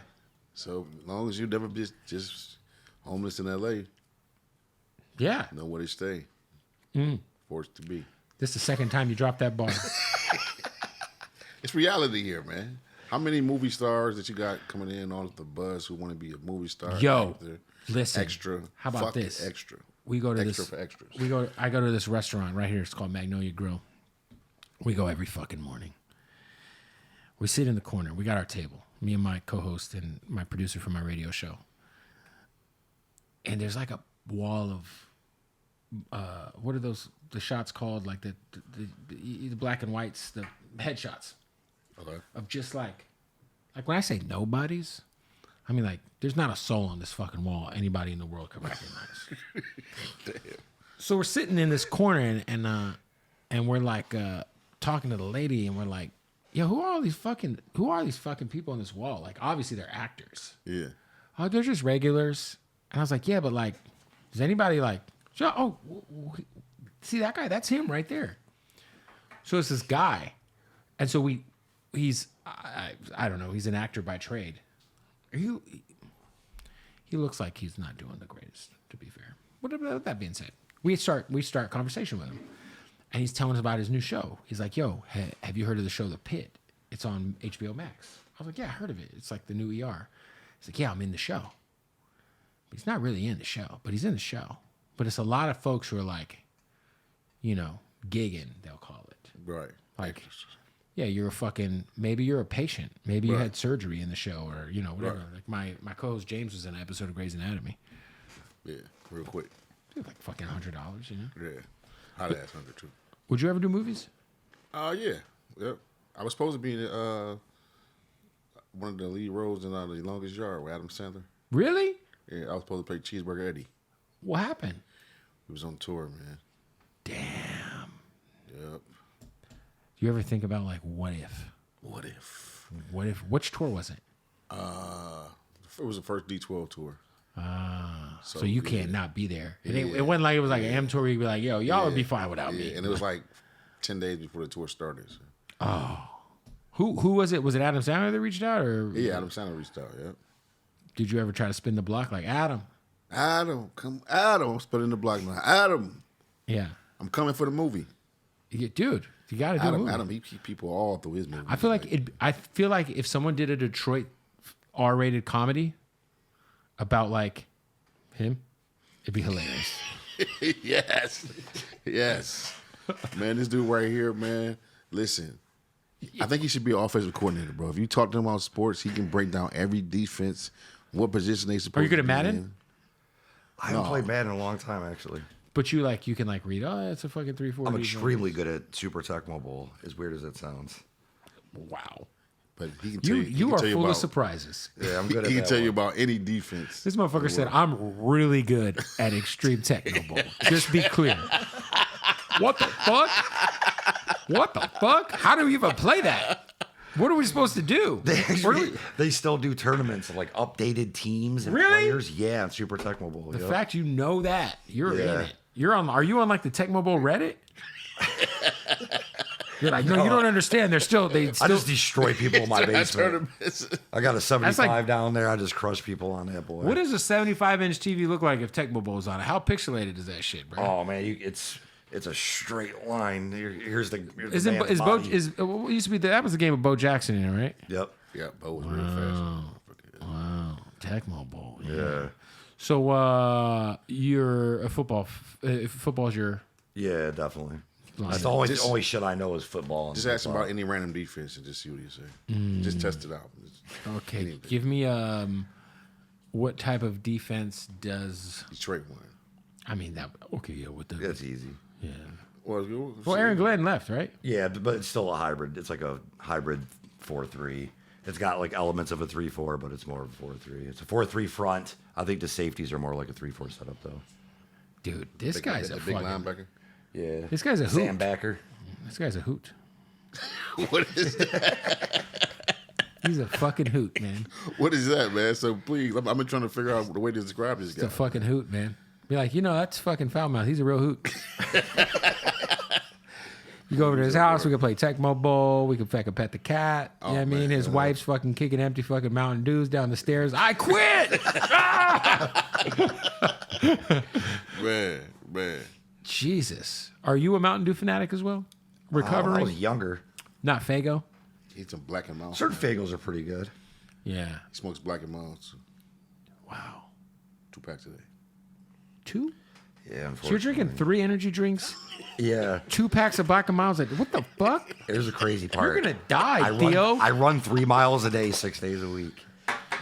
So as long as you never be just homeless in L.A., Yeah. know where to stay. Forced to be. This is the second time you dropped that bar. It's reality here, man. How many movie stars that you got coming in, all of the buzz who want to be a movie star? Yo, actor, listen. extra. How about Fuck it, this? extra. We go to Extra this. for extras. I go to this restaurant right here. It's called Magnolia Grill. We go every fucking morning. We sit in the corner. We got our table. Me and my co-host and my producer for my radio show. And there's like a wall of what are the shots called? Like the black and whites, the headshots. Okay. Of just like when I say nobodies, I mean like there's not a soul on this fucking wall anybody in the world could recognize. So we're sitting in this corner and we're like talking to the lady and we're like, yo, who are these fucking people on this wall? Like obviously they're actors. Yeah. Oh, they're just regulars. And I was like, yeah, but like, does anybody like, see that guy? That's him right there. So it's this guy. And so he's, I don't know, he's an actor by trade. He looks like he's not doing the greatest, to be fair. With that being said, we start conversation with him. And he's telling us about his new show. He's like, yo, have you heard of the show The Pit? It's on HBO Max. I was like, yeah, I heard of it. It's like the new ER. He's like, yeah, I'm in the show. He's not really in the show, but he's in the show. But it's a lot of folks who are like, you know, gigging, they'll call it. Right. Like, yeah, maybe you're a patient. Maybe you had surgery in the show or, you know, whatever. Right. Like my co-host James was in an episode of Grey's Anatomy. Yeah. Real quick. Dude, like fucking $100, you know? Yeah. Hot ass 100 too. Would you ever do movies? Yeah. Yep. I was supposed to be in one of the lead roles in The Longest Yard with Adam Sandler. Really? Yeah, I was supposed to play Cheeseburger Eddie. What happened? He was on tour, man. Damn. Yep. Do you ever think about like, what if? What if? What if? Which tour was it? It was the first D12 tour. So you can't not be there. It wasn't like it was like an AM tour where you'd be like, yo, y'all would be fine without me. And it was like 10 days before the tour started. So. Who was it? Was it Adam Sandler that reached out, or Yeah, Adam Sandler reached out, yeah. did you ever try to spin the block like Adam? Adam, I'm spinning the block now. Adam, Yeah, I'm coming for the movie. dude, you got to do a movie. Adam, he keep people all through his movie. I feel like if someone did a Detroit R-rated comedy about like him, it'd be hilarious. Yes. Man, this dude right here, man, listen. I think he should be an offensive coordinator, bro. If you talk to him about sports, he can break down every defense, what position they supposed Are you good to at be Madden? in. I haven't played Madden in a long time, actually. But you can read. Oh, it's a fucking 3-4. I'm extremely good at Super Tecmo Bowl, as weird as it sounds. Wow. But he can tell you. You are full of surprises. Yeah, I'm good at He that can tell you one. about any defense. This motherfucker said, I'm really good at Extreme Techno Bowl. Just be clear. What the fuck? What the fuck? How do we even play that? What are we supposed to do? They still do tournaments of like updated teams and Really? players. Yeah, in Super Tecmo Bowl. The yep. fact you know that, you're in Yeah. it. Are you on like the Tecmo Bowl Reddit? You're like, no, you don't understand. They still I just destroy people in my basement. I got a 75 down there. I just crush people on that boy. What does a 75-inch TV look like if Tecmo Bowl's on it? How pixelated is that shit, bro? Oh man, it's a straight line. Here's the man's Is Bo body. what used to be that was the game with Bo Jackson in it, right? Yep. Yeah, Bo was real fast. Wow, Tecmo Bowl. Yeah. So you're a football. Football's your. Yeah, definitely. Line. That's the only shit I know is football. And Just ask him football. about any random defense and just see what he say. Just test it out. Okay, Anything. give me what type of defense does? Detroit won. I mean that. Okay, yeah, with the. That's easy. Yeah. Well, Aaron Glenn left, right? Yeah, but it's still a hybrid. It's like a hybrid 4-3. It's got like elements of a 3-4, but it's more of a 4-3. It's a 4-3 front. I think the safeties are more like a 3-4 setup, though. Dude, this guy's a big fucking. linebacker. Yeah. This guy's a hoot. Sandbacker. This guy's a hoot. What is that? He's a fucking hoot, man. What is that, man? So please, I've been trying to figure out the way to describe this guy. He's a fucking hoot, man. Be like, that's fucking foul mouth. He's a real hoot. You go over to his house, we can play Tecmo Bowl, we can fucking pet the cat. You know what I mean? man. His wife's fucking kicking empty fucking Mountain Dews down the stairs. I quit! Man. Jesus. Are you a Mountain Dew fanatic as well? I Recovering? was younger. Not Fago? He's some Black and Mouse. Certain Fagels are pretty good. Yeah. He smokes Black and Mouse. Wow. 2 packs a day. 2? Yeah, So you're unfortunately. drinking 3 energy drinks? Yeah. 2 packs of Black and Miles? Like, what the fuck? Here's the crazy part. You're gonna die, Theo. I run 3 miles a day, 6 days a week.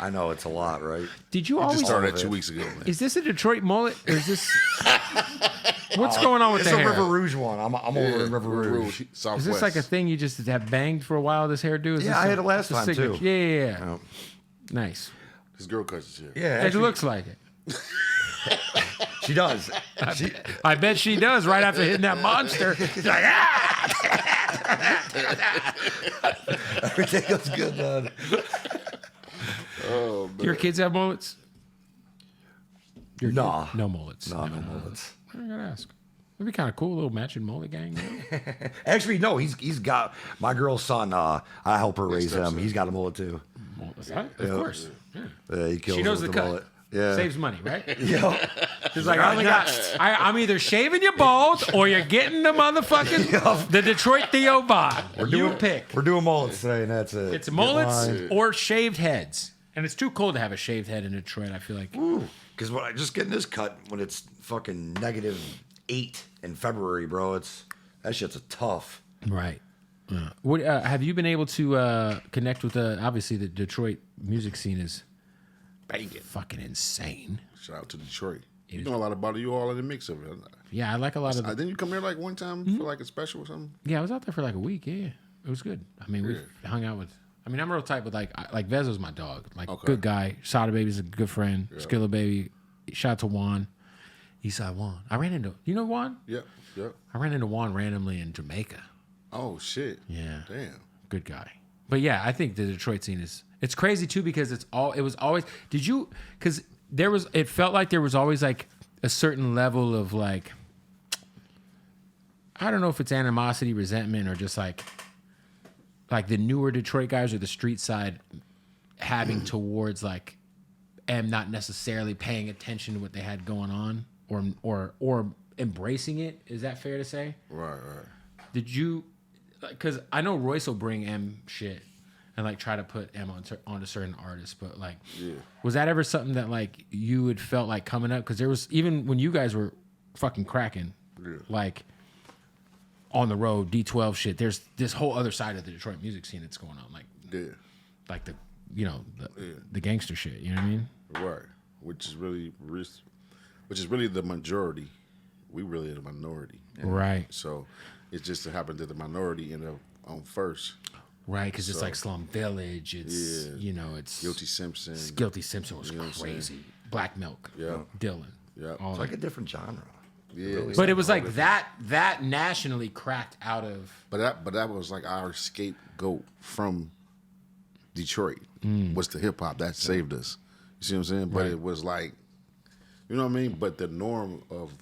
I know it's a lot, right? Did you Just always... started 2 weeks ago, man. Is this a Detroit mullet? Or is this... What's going on with It's the a hair? River Rouge one. I'm over in River Rouge. Southwest. Is this like a thing you just have banged for a while, this hairdo? Is Yeah, this I had it last a time, signature? too. Yeah. Oh. Nice. His girl cuts his hair. Yeah, It actually, looks like it. she does. I bet she does right after hitting that monster. She's like, Everything looks good, man. Oh, man. Your kids have mullets? Nah. No mullets. No mullets. I gotta ask. It'd be kind of cool, a little matching mullet gang. You know? Actually, no. He's got my girl's son. I help her raise him. He's got a mullet too. Mullets, huh? Of course. Yeah. He kills She it knows with the cut. mullet. Yeah. Saves money, right? Yeah. She's like, I'm either shaving your balls or you're getting the motherfucking the Detroit Theo vibe. You pick. We're doing mullets today, and that's it. It's Get mullets mine. or shaved heads. And it's too cold to have a shaved head in Detroit, I feel like. Because when I just getting this cut when it's fucking -8 in February, bro. That shit's a tough. Right. What have you been able to connect with? Obviously, the Detroit music scene is fucking insane. Shout out to Detroit. You know a lot about it. You all in the mix of it. Yeah, I like a lot of. Didn't you come here like one time for like a special or something? Yeah, I was out there for like a week. Yeah, it was good. I mean, we hung out with. I mean, I'm real tight with like Vezo's my dog. Like Okay. good guy. Sada Baby's a good friend. Skilla Baby. Shout out to Juan. Eastside Juan. I ran into Juan? Yep. I ran into Juan randomly in Jamaica. Oh shit. Yeah. Damn. Good guy. But yeah, I think the Detroit scene it's crazy too because it was always because it felt like there was always like a certain level of like, I don't know if it's animosity, resentment, or just like the newer Detroit guys or the street side having towards like and not necessarily paying attention to what they had going on or embracing it. Is that fair to say? Right. Did you? Because I know Royce will bring M shit and like try to put M onto certain artists, but like, was that ever something that like you had felt like coming up? Because there was even when you guys were fucking cracking, like on the road, D12 shit. There's this whole other side of the Detroit music scene that's going on, like the the gangster shit. You know what I mean? Right. Which is really the majority. We really the minority. Right. So it just happened that the minority ended up on first. Right, because it's like Slum Village. It's it's Guilty Simpson. Guilty Simpson was You know what I'm crazy. Black Milk. Yeah. Dylan. Yeah. All It's that. like a different genre. Yeah. But it was like that nationally cracked out of. But that was like our scapegoat from Detroit. Was the hip hop that saved us. You see what I'm saying? But it was like, you know what I mean? But the norm of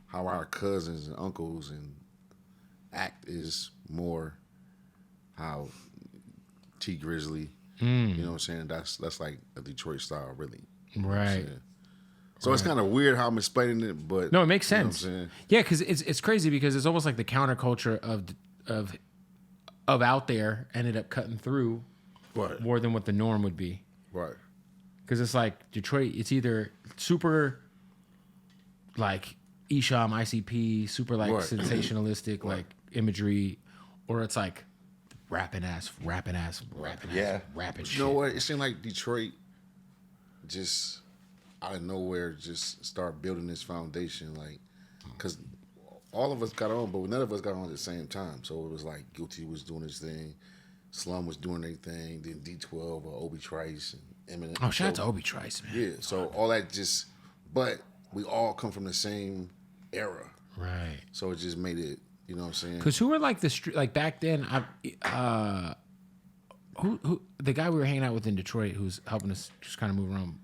how our cousins and uncles and act is more how T Grizzly. You know what I'm saying? That's like a Detroit style, really. You know what I'm Right. saying? So it's kind of weird how I'm explaining it, but No, it makes you know what I'm sense. saying? Yeah, because it's crazy because it's almost like the counterculture of out there ended up cutting through Right. more than what the norm would be. Right. Because it's like Detroit, it's either super like Esham, ICP, super like Right. sensationalistic like imagery, or it's like rapping Yeah. shit. You know what? It seemed like Detroit just out of nowhere just start building this foundation, like, because all of us got on, but none of us got on at the same time. So it was like Guilty was doing his thing, Slum was doing their thing, then D12 or Obi Trice and Eminem. Oh, shout out So- to Obi Trice, man. Yeah, so all that just, but we all come from the same era, Right. so it just made it. You know what I'm saying? Because who were like the street, like back then? Who the guy we were hanging out with in Detroit who's helping us just kind of move around?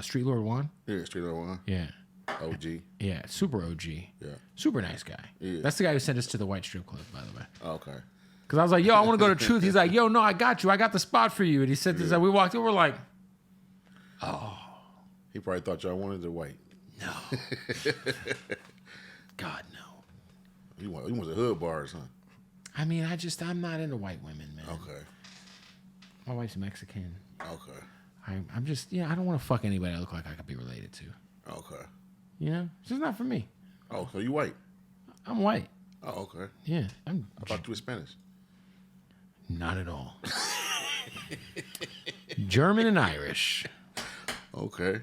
Street Lord Juan. Yeah, Straight Up One, Yeah, OG. yeah, super OG. Yeah. Super nice guy. Yeah. That's the guy who sent us to the White Strip Club, by the way. Okay. Because I was like, yo, I want to go to Truth. He's like, yo, no, I got you. I got the spot for you. And he said this. And we walked in. We're like, He probably thought y'all wanted the white. no. God, no. He wants the hood bars, huh? I mean, I'm not into white women, man. Okay. My wife's Mexican. Okay. I'm just, I don't want to fuck anybody I look like I could be related to. Okay. You know? It's just not for me. Oh, so you white? I'm white. Oh, okay. Yeah. I'm I thought you were Spanish. not at all. German and Irish. Okay.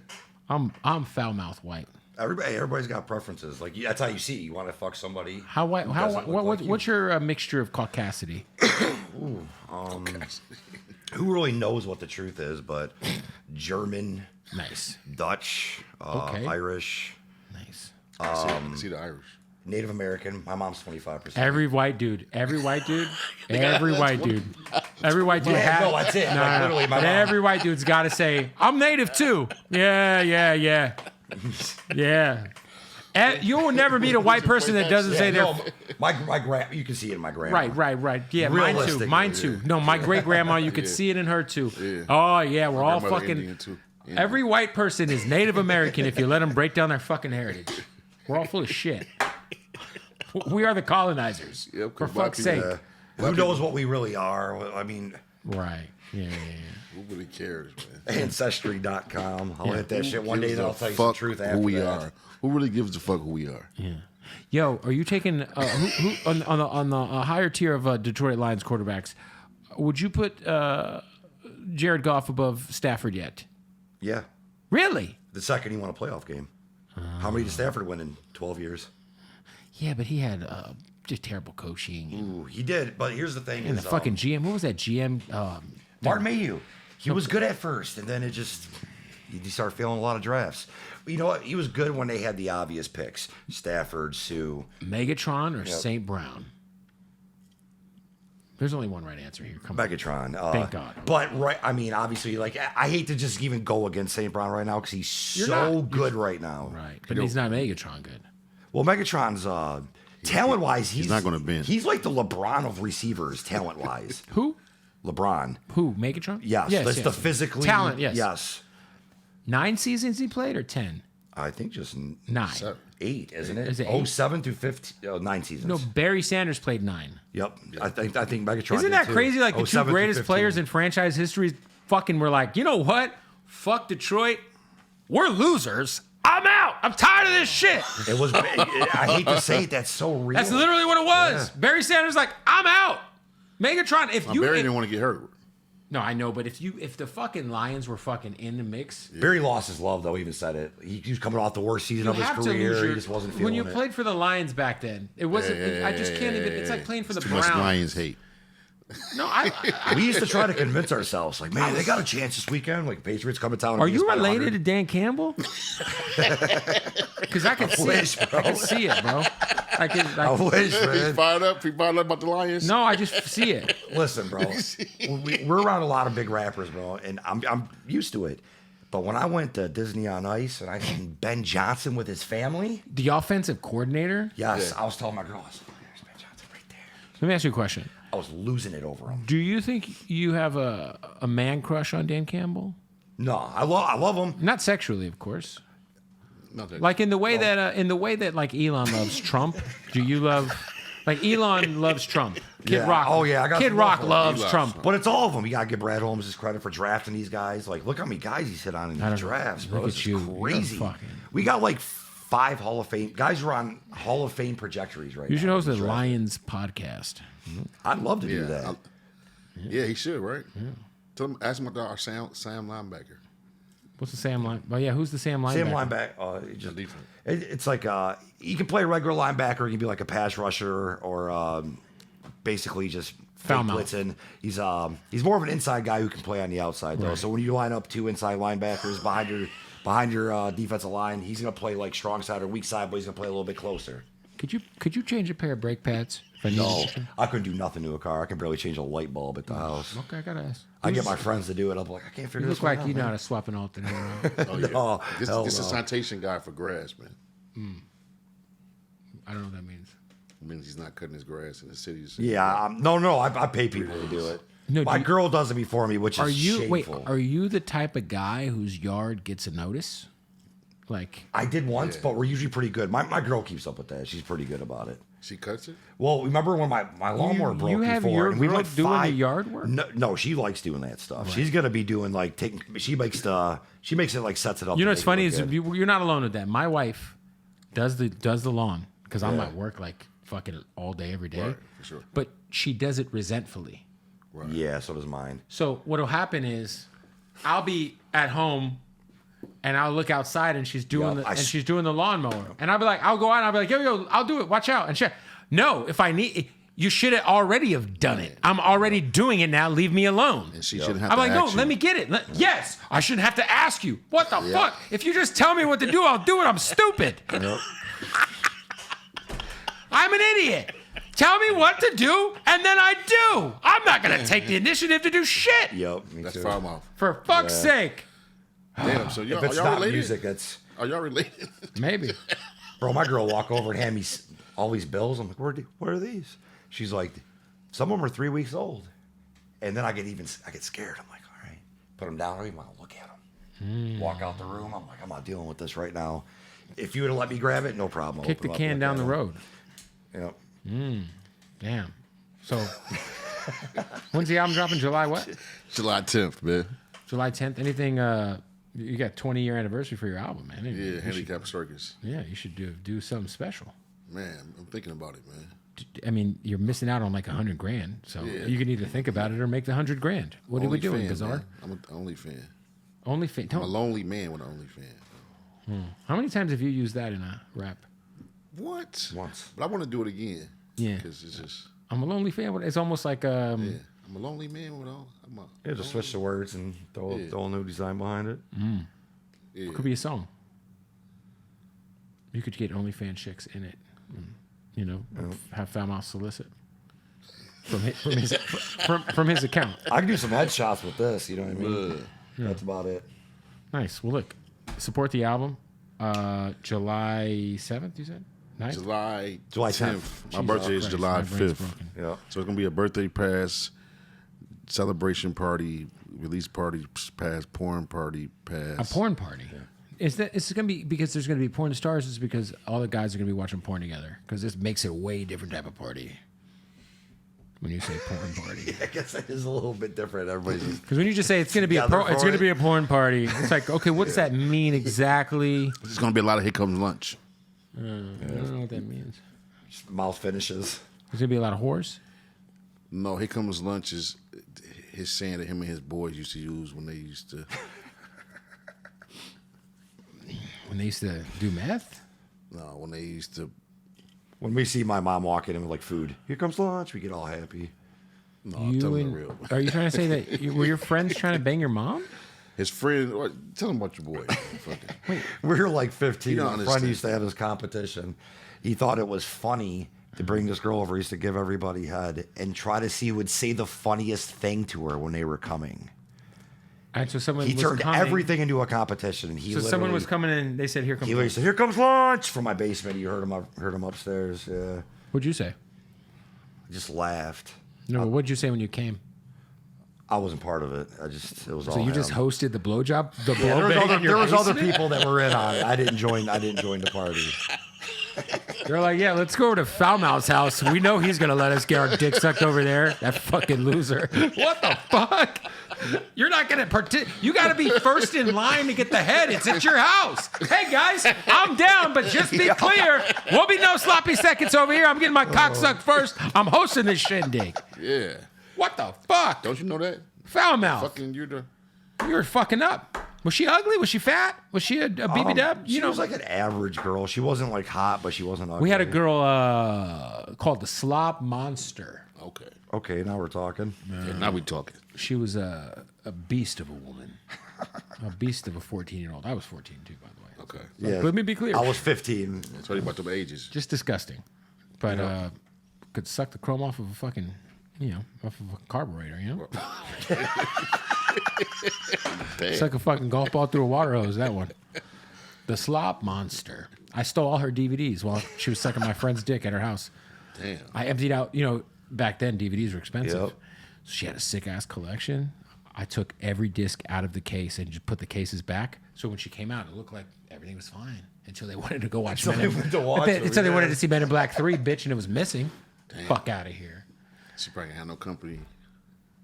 I'm foul mouth white. Everybody's got preferences. Like that's how you see it. You want to fuck somebody. How white? who How doesn't look like you. what's your mixture of caucasity? Who really knows what the truth is? But German, Nice, Dutch, Okay. Irish, nice. See the Irish. Native American. My mom's 25%. Every white dude has. no, No, that's it. Like, literally, my but mom. every white dude's got to say, "I'm native too." Yeah. And you will never meet a white person that doesn't say they're. no, my grand. You can see it in my grandma. Right. Yeah, mine too. Realistically, Mine too. No, my great grandma, you could see it in her too. Yeah. Oh yeah, we're all Grandmother fucking. Indian, too. Indian. Every white person is Native American if you let them break down their fucking heritage. We're all full of shit. We are the colonizers. Yep, for 'cause black fuck's people- sake. Who knows what we really are? I mean, Right. Yeah. Who really cares, man? Ancestry.com. I'll hit that shit one Gives day, then a I'll tell you some fuck truth who after we that. are. Who really gives a fuck who we are? Yeah. Yo, are you taking who on the higher tier of Detroit Lions quarterbacks? Would you put Jared Goff above Stafford yet? Yeah. Really? The second he won a playoff game. How many did Stafford win in 12 years? Yeah, but he had just terrible coaching. Ooh, he did. But here's the thing: And is the fucking GM, what was that GM? Martin Mayhew. He was good at first, and then it just you start failing a lot of drafts. But you know what? He was good when they had the obvious picks: Stafford, Sue, Megatron or St. Brown? There's only one right answer here. Come on. Megatron. Thank God. But I mean, obviously, like I hate to just even go against St. Brown right now because he's so good right now. Right, but he's not Megatron good. Well, Megatron's talent-wise, he's not gonna bend. He's like the LeBron of receivers, talent-wise. Who? LeBron. Who? Megatron? Yes, that's the physically talent. Yes. Yes. 9 seasons he played or 10? I think just 9. 8, isn't it? Is it 8? 07 through 15, 9 seasons. No, Barry Sanders played 9. Yep. I think Megatron. Isn't did that too. crazy? Like the 2 07 through greatest 15. players in franchise history fucking were like, you know what? Fuck Detroit. We're losers. I'm out. I'm tired of this shit. It was. I hate to say it. That's so real. That's literally what it was. Yeah. Barry Sanders like, I'm out. Megatron, if you Barry didn't want to get hurt. No, I know, but if the fucking Lions were fucking in the mix, Barry lost his love though. He even said it. He was coming off the worst season of his career. He just wasn't feeling when you it. played for the Lions back then. It wasn't. I just can't even. It's like playing for the Too Browns. much Lions hate. No, I We used to try to convince ourselves, like, man, they got a chance this weekend. Like, Patriots coming to town. and Are beat us you by related 100. to Dan Campbell? Because I can see wish, it. bro. I can see it, bro. I can. I wish, He man. fired up. He fired up about the Lions. No, I just see it. Listen, bro, we're around a lot of big rappers, bro, and I'm used to it. But when I went to Disney on Ice and I seen Ben Johnson with his family, The offensive coordinator. yes, I was telling my girl, I was like, there's Ben Johnson right there. Let me ask you a question. I was losing it over him. Do you think you have a man crush on Dan Campbell? No, I love him. Not sexually, of course. Not that- Like in the way that like Elon loves Trump. Do you love like Elon loves Trump? Kid Yeah. Rock. Oh, yeah, I got Kid some Rock love for him. loves He loves Trump. Trump. But it's all of them. You gotta give Brad Holmes his credit for drafting these guys. Like, look how many guys he's hit on in I these don't know. drafts, bro. Look It's at you. You're crazy. fucking- We got like 5 Hall of Fame guys who are on Hall of Fame trajectories right now. You should host a in these drafts. Lions podcast. I'd love to do Yeah, that. yeah, he should, right? Tell him, ask him about our Sam linebacker. What's the Sam line? Oh yeah, who's the Sam linebacker? Same linebacker. Defense. It's like he can play a regular linebacker. He can be like a pass rusher or basically just Foul fake mouth. blitzing. He's more of an inside guy who can play on the outside though. Right. So when you line up 2 inside linebackers behind your defensive line, he's gonna play like strong side or weak side, but he's gonna play a little bit closer. Could you change a pair of brake pads? If I needed No, to? I couldn't do nothing to a car. I can barely change a light bulb at the house. Okay, I gotta ask. I get my friends to do it. I'm like, I can't figure You this look one like out, you know man. how to swap an alternator out. Oh yeah, No, this hell is a no. sanitation guy for grass, man. I don't know what that means. I mean, he's not cutting his grass in the cities. Yeah, I pay people to do it. No, My do you- girl does it before me, which is Are you shameful. are you the type of guy whose yard gets a notice? Like I did once, but we're usually pretty good. My girl keeps up with that. She's pretty good about it. She cuts it. Well, remember when my lawnmower broke you have before? your and we girl went doing the 5 yard work? No, she likes doing that stuff. She's gonna be doing like taking. She makes it like sets it up. you to know what's make it funny look is good. you're not alone with that. My wife does the lawn because I'm Yeah. at work like fucking all day every day. Right, for sure. But she does it resentfully. Yeah, so does mine. So what'll happen is I'll be at home and I'll look outside and she's doing Yup, she's doing the lawnmower. And I'll be like, I'll go out and I'll be like, yo, I'll do it. Watch out. And she, no, if I need you should have already have done it. I'm already doing it now. Leave me alone. And she shouldn't have I'm to like, no, ask let you. me get it. Yes, I shouldn't have to ask you. What the fuck? If you just tell me what to do, I'll do it. I'm stupid. I'm an idiot. Tell me what to do, and then I do. I'm not gonna take the initiative to do shit. Yep, me That's too. foul mouth. For fuck's sake. Damn. So y'all, If it's are y'all not related? music, it's Are y'all related? Maybe. bro. My girl walk over and hand me all these bills. I'm like, what are these? She's like, some of them are 3 weeks old, and then I get scared. I'm like, all right, put them down. I don't even want to look at them. Walk out the room. I'm like, I'm not dealing with this right now. If you would have let me grab it, no problem. I'll Kick the open up, can look down at the them. road. Yep. Damn. So, when's the album dropping? July what? July 10th, man. July 10th. Anything? You got 20-year anniversary for your album, man. Yeah, You should- handicap circus. Yeah, you should do something special. Man, I'm thinking about it, man. I mean, you're missing out on like $100,000. So Yeah. you can either think about it or make the $100,000. What are we doing, fan, Bizzare? man. I'm an only fan. Only fan. I'm a lonely man with an only fan. How many times have you used that in a rap? What? Once. But I want to do it again. Yeah. Because it's just, I'm a lonely fan. It's almost like I'm a lonely man with all. Yeah, just switch the words and throw a new design behind it. Yeah. Could be a song. You could get OnlyFans chicks in it. You know, have Foul Mouth solicit from his account. I can do some headshots with this. You know what I mean? That's about it. Nice. Well, look, support the album. July 7th, you said? 9th? July 10th. My birthday is Christ, July my brain's 5th. broken. Yeah. So it's gonna be a birthday pass, celebration party, release party pass, porn party pass. A porn party. Is it going to be because there's going to be porn stars? Is it because all the guys are going to be watching porn together? Because this makes it a way different type of party. When you say porn party, I guess that is a little bit different. Everybody's because when you just say it's going to be it's going to be a porn party, it's like, okay, what does that mean exactly? There's gonna be a lot of Here Comes Lunch. I don't know what that means. mouth finishes. There's going to be a lot of whores. No, Here Comes Lunch is his saying that him and his boys used to use when they used to. When they used to do meth. No, when they used to. When we see my mom walking in with like food, here comes lunch, we get all happy. No, I'm telling the real. Are you trying to say that were your friends trying to bang your mom? His friend, tell him about your boy. We were like 15. You don't My friend understand. used to have this competition. He thought it was funny to bring this girl over. He used to give everybody head and try to see who would say the funniest thing to her when they were coming. All right, so someone He was turned coming. everything into a competition. And he So someone was literally- coming in. They said, "Here comes." He literally said, "Here comes lunch!" from my basement. You heard him upstairs. Yeah, What'd you say? I just laughed. No, what'd you say when you came? I wasn't part of it. It was all. So you just him. hosted the blowjob, the Yeah, blow bang in your there was other basement? people that were in on it. I didn't join the party. They're like, yeah, let's go over to Foul Mouth's house. We know he's gonna let us get our dick sucked over there. That fucking loser. What the fuck? You're not gonna You gotta be first in line to get the head. It's at your house. Hey guys, I'm down, but just be clear, won't be no sloppy seconds over here. I'm getting my cock sucked first. I'm hosting this shindig. Yeah. What the fuck? Don't you know that? Foul Mouth. Fucking you're the. You were fucking up. Was she ugly? Was she fat? Was she a BB dub? She was like an average girl. She wasn't like hot, but she wasn't ugly. We had a girl called the Slop Monster. Okay. Okay, now we're talking. Yeah, now we talking. She was a beast of a woman, a beast of a 14-year-old. I was 14 too, by the way. Okay. Yeah. Let me be clear. I was 15. Tell you about them ages. Just disgusting, but could suck the chrome off of a fucking, off of a carburetor, Suck a fucking golf ball through a water hose. That one. The Slop Monster. I stole all her DVDs while she was sucking my friend's dick at her house. Damn. I emptied out, back then DVDs were expensive. Yep. So she had a sick ass collection. I took every disc out of the case and just put the cases back. So when she came out, it looked like everything was fine until they wanted to go watch Men in Black. Until they wanted to see Men in Black 3, bitch, and it was missing. Damn. Fuck out of here. She probably had no company.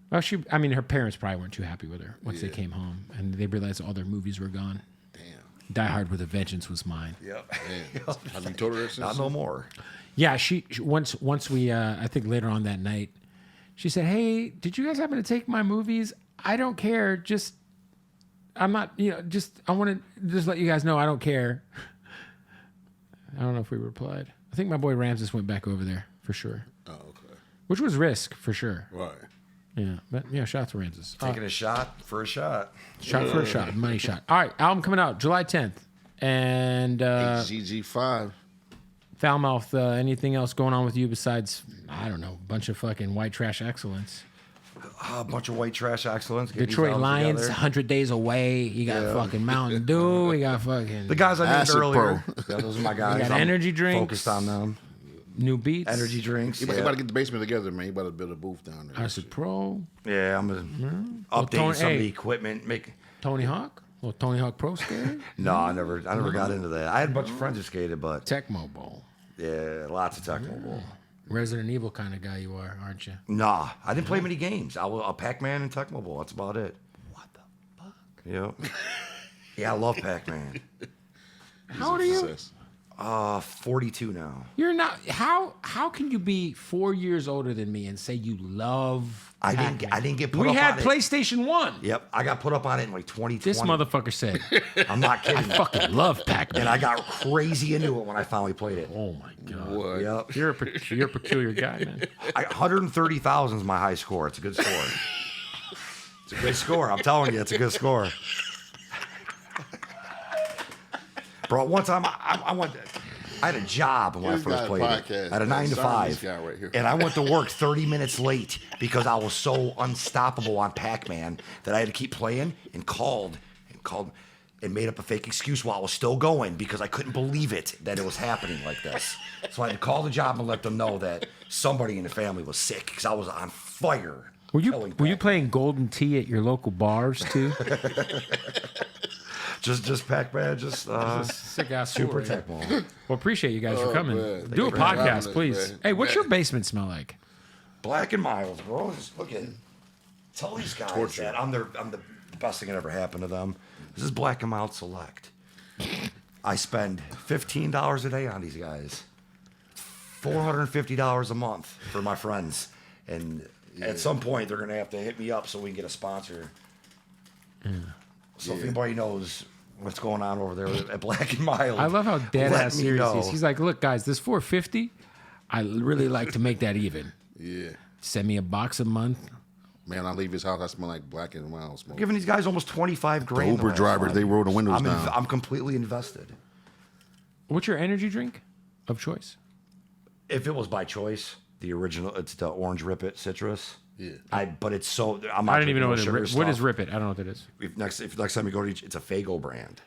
Well, her parents probably weren't too happy with her once they came home and they realized all their movies were gone. Damn. Die Hard with a Vengeance was mine. Yep. Damn. Have you told her that since? Not no more. Yeah, she once we I think later on that night, she said, "Hey, did you guys happen to take my movies? I don't care. Just I'm not, I want to just let you guys know I don't care." I don't know if we replied. I think my boy Ramses went back over there for sure, Oh, okay. which was risk for sure. Right. Yeah, but shout out to Ramses. Taking a shot for a shot. Shot for a shot, money shot. All right, album coming out July 10th, and HGG5. Foul Mouth. Anything else going on with you besides I don't know, a bunch of fucking white trash excellence? A bunch of white trash excellence. Get these Detroit albums Lions, together. 100 Days Away. You got fucking Mountain Dew. You got fucking The guys I named Acid earlier. Yeah, those are my guys. got I'm energy drinks. Focused on them. new beats. Energy drinks. You Yeah, better get the basement together, man. You better build a booth down there. Acid Pro. yeah I'm gonna update Tony- some of hey. the equipment. Tony Hawk. Well, Tony Hawk Pro Skater. No, I never got into that. I had a bunch of friends who skated, but Tecmo Bowl. yeah, lots of technical. Resident Evil kind of guy you are, aren't you? Nah, I didn't play many games. I was a Pac-Man and Tecmo Bowl. That's about it. What the fuck? Yep. Yeah, I love Pac-Man. How old are you? Success. 42 now. You're not. How can you be 4 years older than me and say you love? I didn't get put We up had on it. PlayStation 1. Yep, I got put up on it in like 2020. This motherfucker said, I'm not kidding. I fucking love Pac-Man. And I got crazy into it when I finally played it. Oh my god. What? Yep. You're a peculiar guy, man. 130,000 is my high score. It's a good score. It's a good score. I'm telling you, it's a good score. Bro, one time I had a job when I This first guy played it. podcast, I had a man. 9 to Sorry, 5. this guy right here. And I went to work 30 minutes late because I was so unstoppable on Pac-Man that I had to keep playing and called and made up a fake excuse while I was still going because I couldn't believe it that it was happening like this. So I had to call the job and let them know that somebody in the family was sick because I was on fire. Were you killing playing Golden Tea at your local bars too? Just Pac-Man, just Sick ass Super story. Tecmo. Well, appreciate you guys for coming. man. Do a Thank you for having podcast, us, please. man. Hey, what's your basement smell like? Black and Miles, bro. Just look at. Tell these guys Torture. that I'm the best thing that ever happened to them. This is Black and Mild Select. I spend $15 a day on these guys. $450 a month for my friends, and at some point they're gonna have to hit me up so we can get a sponsor. So if anybody knows what's going on over there at Black and Mild, I love how dead let ass me serious he know. is. He's like, look, guys, this $450, I really like to make that even. Yeah. Send me a box a month. Man, I leave his house, I smell like black and mild smoke. giving these guys almost 25 grand. Uber last drivers, 5 they roll the years. windows down. I'm completely invested. What's your energy drink of choice? If it was by choice, the original, it's the Orange Rip It Citrus. Yeah. But it's so. I'm not I don't even know drinking what no it, sugar what is stuff. Rip It. I don't know what that is. If next time you go to it's a Fago brand.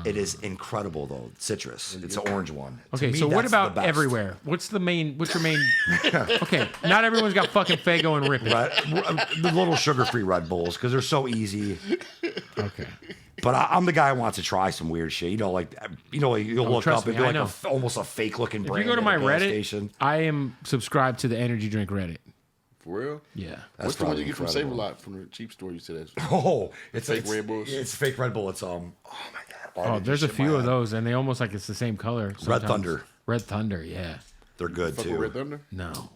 It is incredible though. Citrus. It's an orange one. To Okay, me, so what that's the about best. everywhere? What's your main? Okay, not everyone's got fucking Fago and Rip It. The little sugar-free Red Bulls because they're so easy. Okay. But I'm the guy who wants to try some weird shit. You'll look trust up me, and be I like know. almost a fake-looking If brand. you go to at my a gas Reddit, station. I am subscribed to the energy drink Reddit. For real? Yeah. What's the one probably you get from incredible. Save-A-Lot from the cheap store you said that's Oh, it's Fake it's, Red Bulls? It's fake Red Bull. It's oh my god. Oh, there's a few of those, and they almost like it's the same color. sometimes. Thunder. Red Thunder, yeah. They're good fuck too. with Red Thunder? No,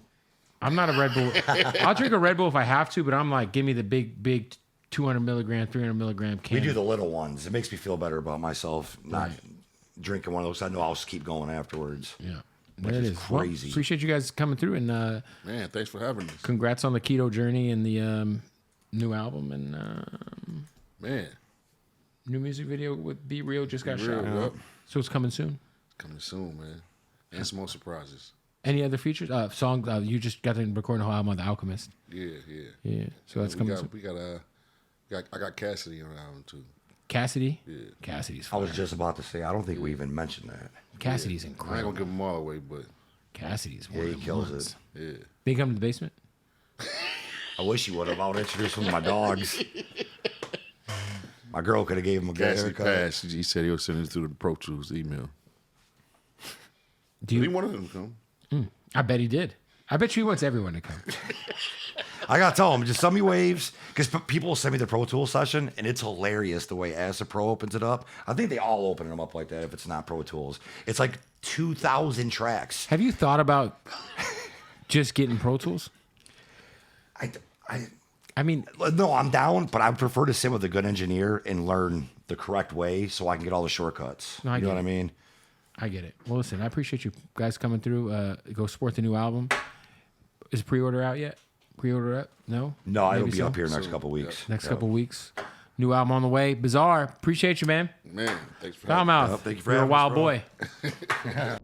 I'm not a Red Bull. I'll drink a Red Bull if I have to, but I'm like, give me the big 200 milligram, 300 milligram can. We do the little ones. It makes me feel better about myself not drinking one of those. I know I'll just keep going afterwards. Yeah, there it is is. Well, crazy. appreciate you guys coming through, and Man, thanks for having us. congrats on the keto journey and the new album and Man, new music video with Be Real just got Be Real, shot. yep. So it's coming soon. coming soon, man. And some more surprises. Any other features? Song you just got to record a whole album on The Alchemist. Yeah. Yeah, so that's we coming got, soon. we got, I got Cassidy on the album too. Cassidy. Yeah. Cassidy's. I Fire. was just about to say. I don't think we even mentioned that. Cassidy's I ain't incredible. gonna give them all away, but Cassidy's Yeah, one he of the kills ones. it. yeah. They come to the basement. I wish he would have. I would introduce him to my dogs. My girl could have gave him a good Cassidy haircut. passed. He said he'll send it through the Pro Tools email. Do He you? wanted them to come. I bet he did. I bet you he wants everyone to come. I gotta tell him, just send me waves because people will send me the Pro Tools session, and it's hilarious the way Acid Pro opens it up. I think they all open them up like that if it's not Pro Tools. It's like 2,000 tracks. Have you thought about just getting Pro Tools? I mean, No, I'm down, but I prefer to sit with a good engineer and learn the correct way so I can get all the shortcuts. No, I you know get what I it. mean? I get it. Well, listen, I appreciate you guys coming through. Go support the new album. Is pre-order out yet? Pre-order up? No? No, it'll Maybe be so? up here next couple weeks. Next Yep. couple weeks. New album on the way. Bizzare. Appreciate you, man. Man, thanks for Foul having me. mouth. Yep, thank you for You're a having us, wild bro. boy.